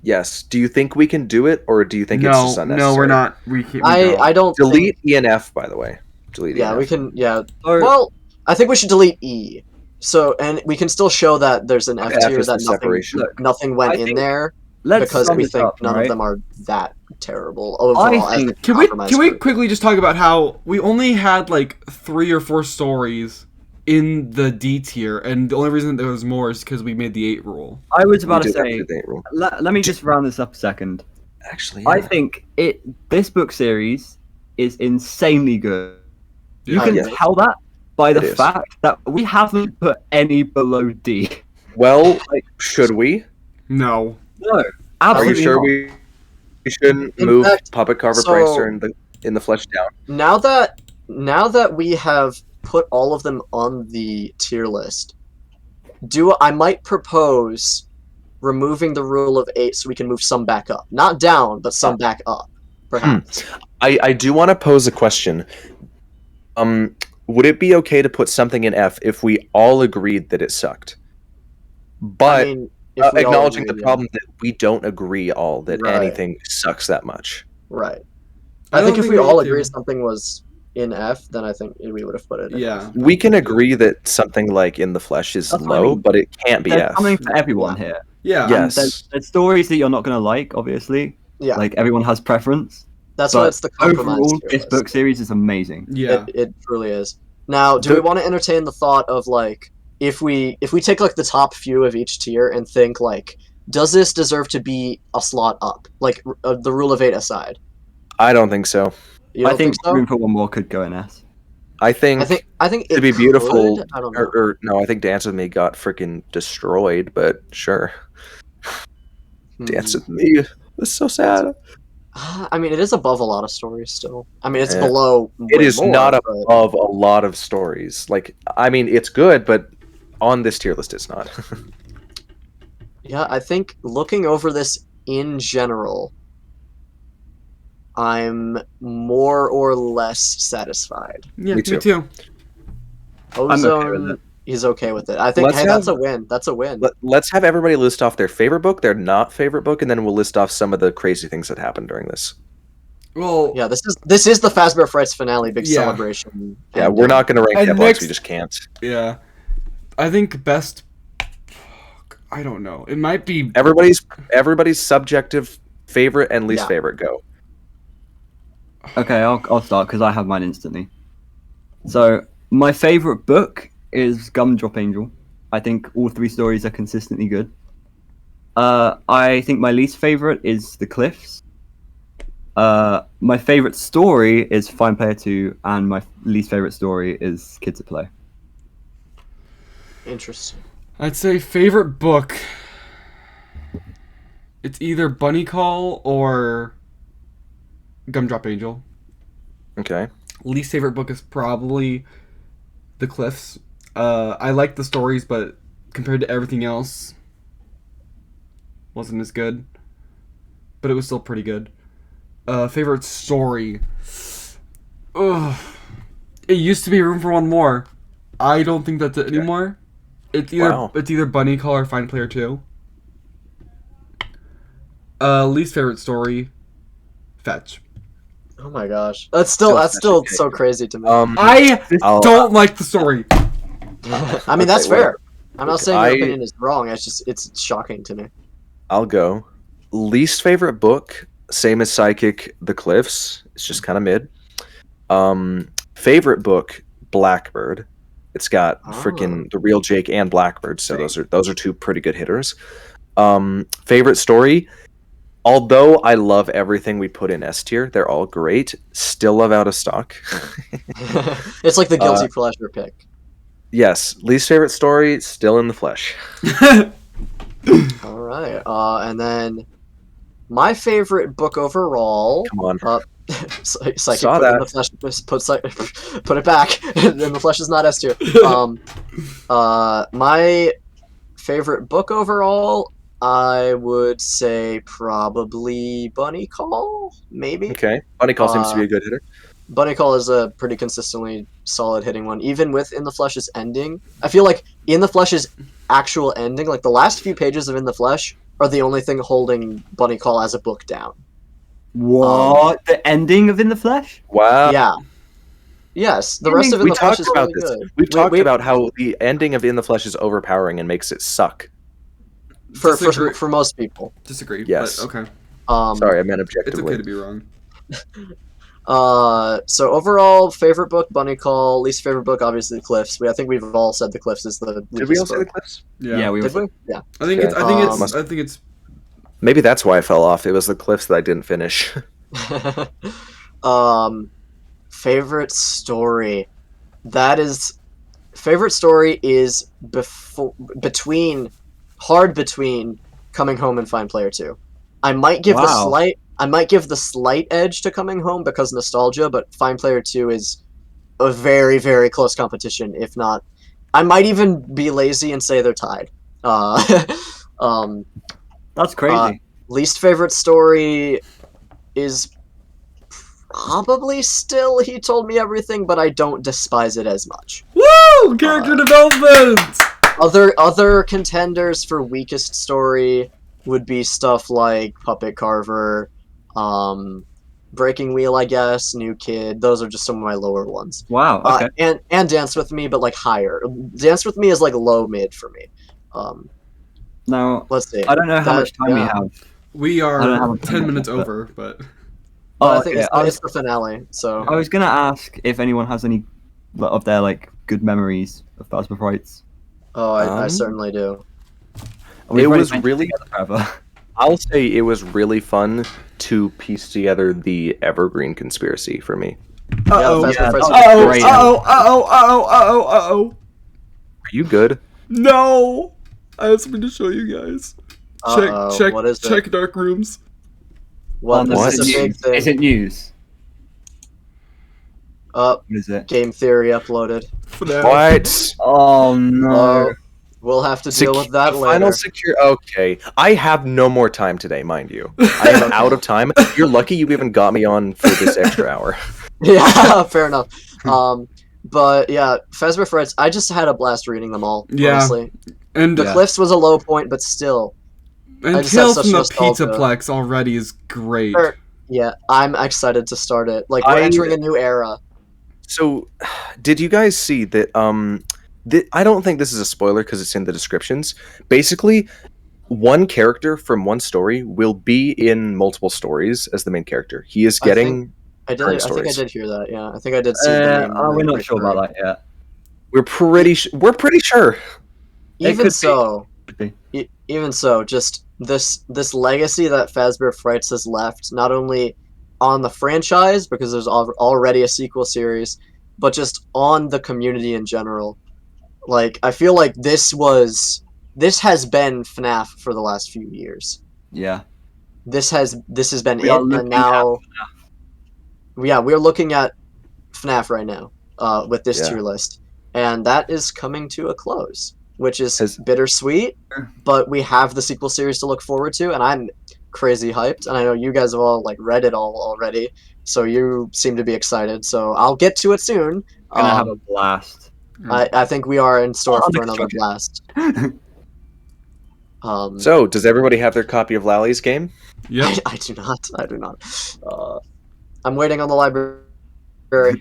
Yes. Do you think we can do it, or do you think it's just unnecessary? No, we're not. We can't. I don't Delete think, ENF, by the way. Delete yeah, ENF. we can. Yeah. Or- Well, I think we should delete E. So, and we can still show that there's an F F tier is the that separation. nothing went I in think- there Let's because sum we this think up, none right? of them are that terrible overall. I think- as a Can we compromise group. quickly just talk about how we only had like 3 or 4 stories in the D tier, and the only reason there was more is because we made the 8 rule. I was about We to did have say. the date rule. Let me just round this up a second. Actually, I yeah. think this book series is insanely good. You Yeah. can Yeah. tell that by the It is. fact that we haven't put any below D. Well, should we? No. No, Are you absolutely sure not. we shouldn't In move fact, Puppet Carver so- Prankster in the flesh down? Now that we have put all of them on the tier list, I might propose removing the rule of 8 so we can move some back up. Not down, but some back up, perhaps. I do want to pose a question. Would it be okay to put something in F if we all agreed that it sucked? But I mean, if we all acknowledging agree, the yeah. problem that we don't agree all that Right. anything sucks that much. Right. I I think don't if we think we all need to. agree something was in F, then I think we would have put it in Yeah. F. We can agree that something like in the flesh is That's what I low, mean. but it can't be There's F. something for everyone here. Yeah. Yeah. And Yes. there's stories that you're not going to like, obviously. Yeah, Like, everyone has preference. that's but why it's the compromise Overall, tier this list. book series is amazing. Yeah. It truly is. Now, do we want to entertain the thought of like if we take like the top few of each tier and think like, does this deserve to be a slot up? Like the rule of 8 aside. I don't think so. You I don't think so? Room for One More could go in S. I think I think it to be beautiful, could. I don't know. or no, I think Dance with Me got freaking destroyed, but sure. Dance with Me. It's so sad. I mean, it is above a lot of stories still. I mean, it's Yeah. below. It way is more, not but- above a lot of stories. Like, I mean, it's good, but on this tier list, it's not. Yeah, I think looking over this in general, I'm more or less satisfied. Yeah, Me me too. too. Ozone, okay with it. he's okay with it. I think Let's hey, that's a have- win. That's a win. Let's have everybody list off their favorite book, their not favorite book, and then we'll list off some of the crazy things that happened during this. Well, Yeah, this is the Fazbear Frights finale, big Yeah. celebration. Yeah, And, we're not going to rank And epilogues. We next- just can't. yeah. I think best. I don't know. It might be. Everybody's subjective favorite and least Yeah. favorite go. Okay, I'll start because I have mine instantly. So, my favorite book is Gumdrop Angel. I think all 3 stories are consistently good. I think my least favorite is The Cliffs. My favorite story is Fine Player 2, and my least favorite story is Kids at Play. Interesting. I'd say favorite book. It's either Bunny Call or Gumdrop Angel. Okay. Least favorite book is probably The Cliffs. I like the stories, but compared to everything else, wasn't as good. But it was still pretty good. Favorite story. Ugh. It used to be Room for One More. I don't think that's it anymore. It's either Bunny Call or Fine Player 2. Least favorite story, Fetch. Oh my gosh, that's still okay. so crazy to me. I I'll- don't like the story. I mean, that's okay, fair. I'm not saying your I- opinion is wrong. It's shocking to me. I'll go. Least favorite book, same as Psychic, The Cliffs. It's just kind of mid. Favorite book, Blackbird. It's got freaking The Real Jake and Blackbird, so those are 2 pretty good hitters. Favorite story, although I love everything we put in S tier, they're all great. Still love Out of Stock. It's like the guilty pleasure pick. Yes, least favorite story, still in the flesh. All right, and then my favorite book overall. Come on. Psychic, Saw put it in that. the flesh. Put it back. Then the flesh is not S tier. My favorite book overall, I would say probably Bunny Call, maybe. Okay. Bunny Call seems to be a good hitter. Bunny Call is a pretty consistently solid hitting one, even with In the Flesh's ending. I feel like In the Flesh's actual ending, like the last few pages of In the Flesh, are the only thing holding Bunny Call as a book down. What? The ending of In the Flesh? Wow. Yeah. Yes, the rest of In We the Flesh talked is about really this. good. We've talked about how the ending of In the Flesh is overpowering and makes it suck. for most people. Disagree. Yes. But okay. Sorry, I meant It's objectively. okay to be wrong. So overall, favorite book, Bunny Call. Least favorite book, obviously, Cliffs. I think we've all said the Cliffs is the Did we all weakest say the book. Cliffs? Yeah. we Did were. we? Yeah. I think it's. I Okay. think it's. Maybe that's why I fell off. It was the Cliffs that I didn't finish. Favorite story. That is favorite story is between Coming Home and Find Player 2. I might give the slight edge to Coming Home because nostalgia, but Find Player 2 is a very, very close competition, if not I might even be lazy and say they're tied. That's crazy. Least favorite story is probably still He Told Me Everything, but I don't despise it as much. Woo! Character development! Other contenders for weakest story would be stuff like Puppet Carver, Breaking Wheel, I guess, New Kid. Those are just some of my lower ones. Wow. Okay. And Dance With Me, but like higher. Dance With Me is like low mid for me. Now, Let's see. I don't know how much time we have. We I don't are have 10 minutes but- over, but I think okay. it's the finale. So I was gonna ask if anyone has any of their good memories of Fazbear Frights. I certainly do. We've It already was mentioned really- together forever. I'll say it was really fun to piece together the Evergreen conspiracy for me. uh-oh. Fazbear Frights that is was great. Uh-oh. Are you good? No! I have something to show you guys. Check What is it? check dark rooms. What? What? This is a big thing. Is it news? What is it? Game Theory uploaded. FNaF. What? Oh no. We'll have to deal with that The later. final secure. Okay, I have no more time today, mind you. I am out of time. You're lucky you even got me on for this extra hour. Yeah, fair enough. But yeah, Fazbear Frights. I just had a blast reading them all. Yeah. Honestly, And the Cliffs was a low point, but still. and just have Tales such from the nostalgia. Pizzaplex already is great. Sure. Yeah, I'm excited to start it. Like we're I- entering a new era. So, did you guys see that? I don't think this is a spoiler because it's in the descriptions. Basically, one character from one story will be in multiple stories as the main character. He is getting. I Current think I stories. did hear that. Yeah, I think I did see the name. We're not sure about that yet. We're pretty sure. It Even could so, be. even so, just this legacy that Fazbear Frights has left, not only on the franchise because there's already a sequel series, but just on the community in general. Like I feel like this has been FNaF for the last few years. Yeah. This has been We it, are and looking now, yeah, we're looking at FNaF right now with this Yeah. tier list, and that is coming to a close, which is Has- bittersweet. But we have the sequel series to look forward to, and I'm crazy hyped. And I know you guys have all read it all already, so you seem to be excited. So I'll get to it soon. Gonna have a blast. I think we are in store Under for another construction. blast. So, does everybody have their copy of Lally's game? Yep. I do not. I do not. I'm waiting on the library.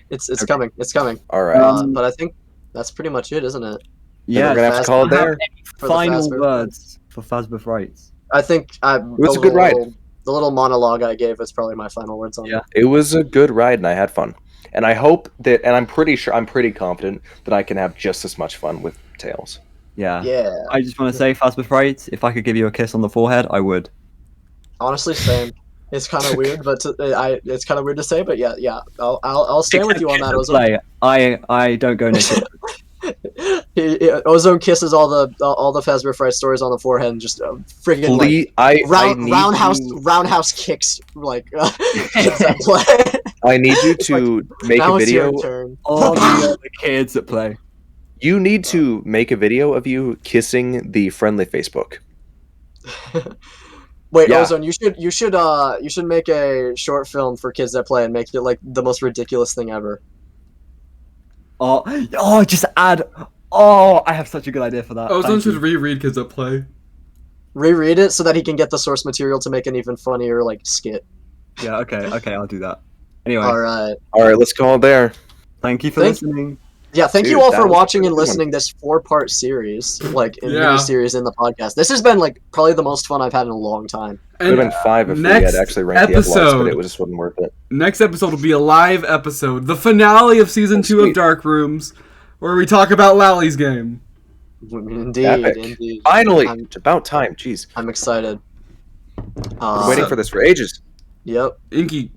It's Okay. coming. It's coming. All right. But I think that's pretty much it, isn't it? Then we're gonna have to Fast- call it Do you have there. any For the final Fazbear words for Fazbear Frights? I think It was a good ride. The little monologue I gave is probably my final words on Yeah. it. It was a good ride, and I had fun. And I hope that, and I'm pretty confident that I can have just as much fun with Tails. Yeah. Yeah. I just want to say, Fazbear Frights, if I could give you a kiss on the forehead, I would. Honestly, same. It's kind of weird, but it's kind of weird to say, but yeah. I'll stand with you on that, Ozone. Play. I don't go naked. Ozone kisses all the Fazbear Frights Stories on the forehead and just freaking roundhouse kicks like kids that play. I need you to make now a it's video. your turn. All the kids that play. You need to make a video of you kissing the friendly Facebook. Wait, Yeah. Ozone, you should make a short film for kids that play and make it like the most ridiculous thing ever. Just add. Oh, I have such a good idea for that. Ozone Thank should you. reread Kids That Play. Reread it so that he can get the source material to make an even funnier like skit. Yeah, okay, I'll do that. Anyway, All right. Let's call it there. thank you for listening. Yeah, thank Dude, you all that for was a watching good and one. listening this 4-part series, like in Yeah. mini series in the podcast. This has been like probably the most fun I've had in a long time. Could have been 5 if we had actually ranked the episodes, but it just wasn't worth it. Next episode will be a live episode, the finale of season 2 of Sweet. Dark Rooms, where we talk about Lally's game. Indeed, Epic. indeed. Finally, I'm- it's about time. Jeez, I'm excited. been waiting for this for ages. Yep. Inky,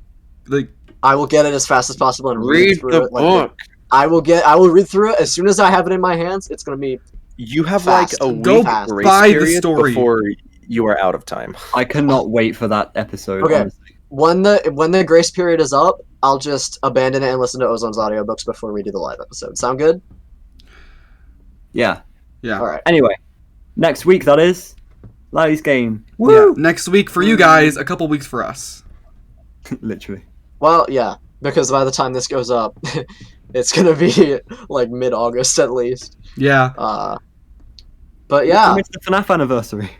like, I will get it as fast as possible and Read through the it. Like, book. I will read through it as soon as I have it in my hands. It's gonna be You have Fast. like a Go week buy grace the period story. before you are out of time. I cannot wait for that episode. Okay. Honestly. when the grace period is up. I'll just abandon it and listen to Ozone's audiobooks before we do the live episode. Sound good? Yeah. yeah. All right. Anyway, next week that is Larry's game. Yeah. Woo! Next week for you guys, a couple weeks for us. Literally. Well, yeah, because by the time this goes up, it's gonna be like mid-August at least. Yeah. But yeah. It's the FNaF anniversary.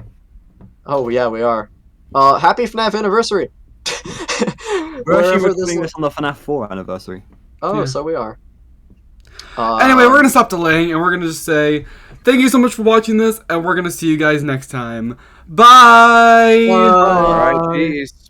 Oh yeah, we are. Happy FNAF anniversary. We're actually Wherever recording this. this on the FNAF 4 anniversary. Oh, Yeah. so we are. Anyway, we're gonna stop delaying, and we're gonna just say thank you so much for watching this, and we're gonna see you guys next time. Bye. Bye. All right, peace.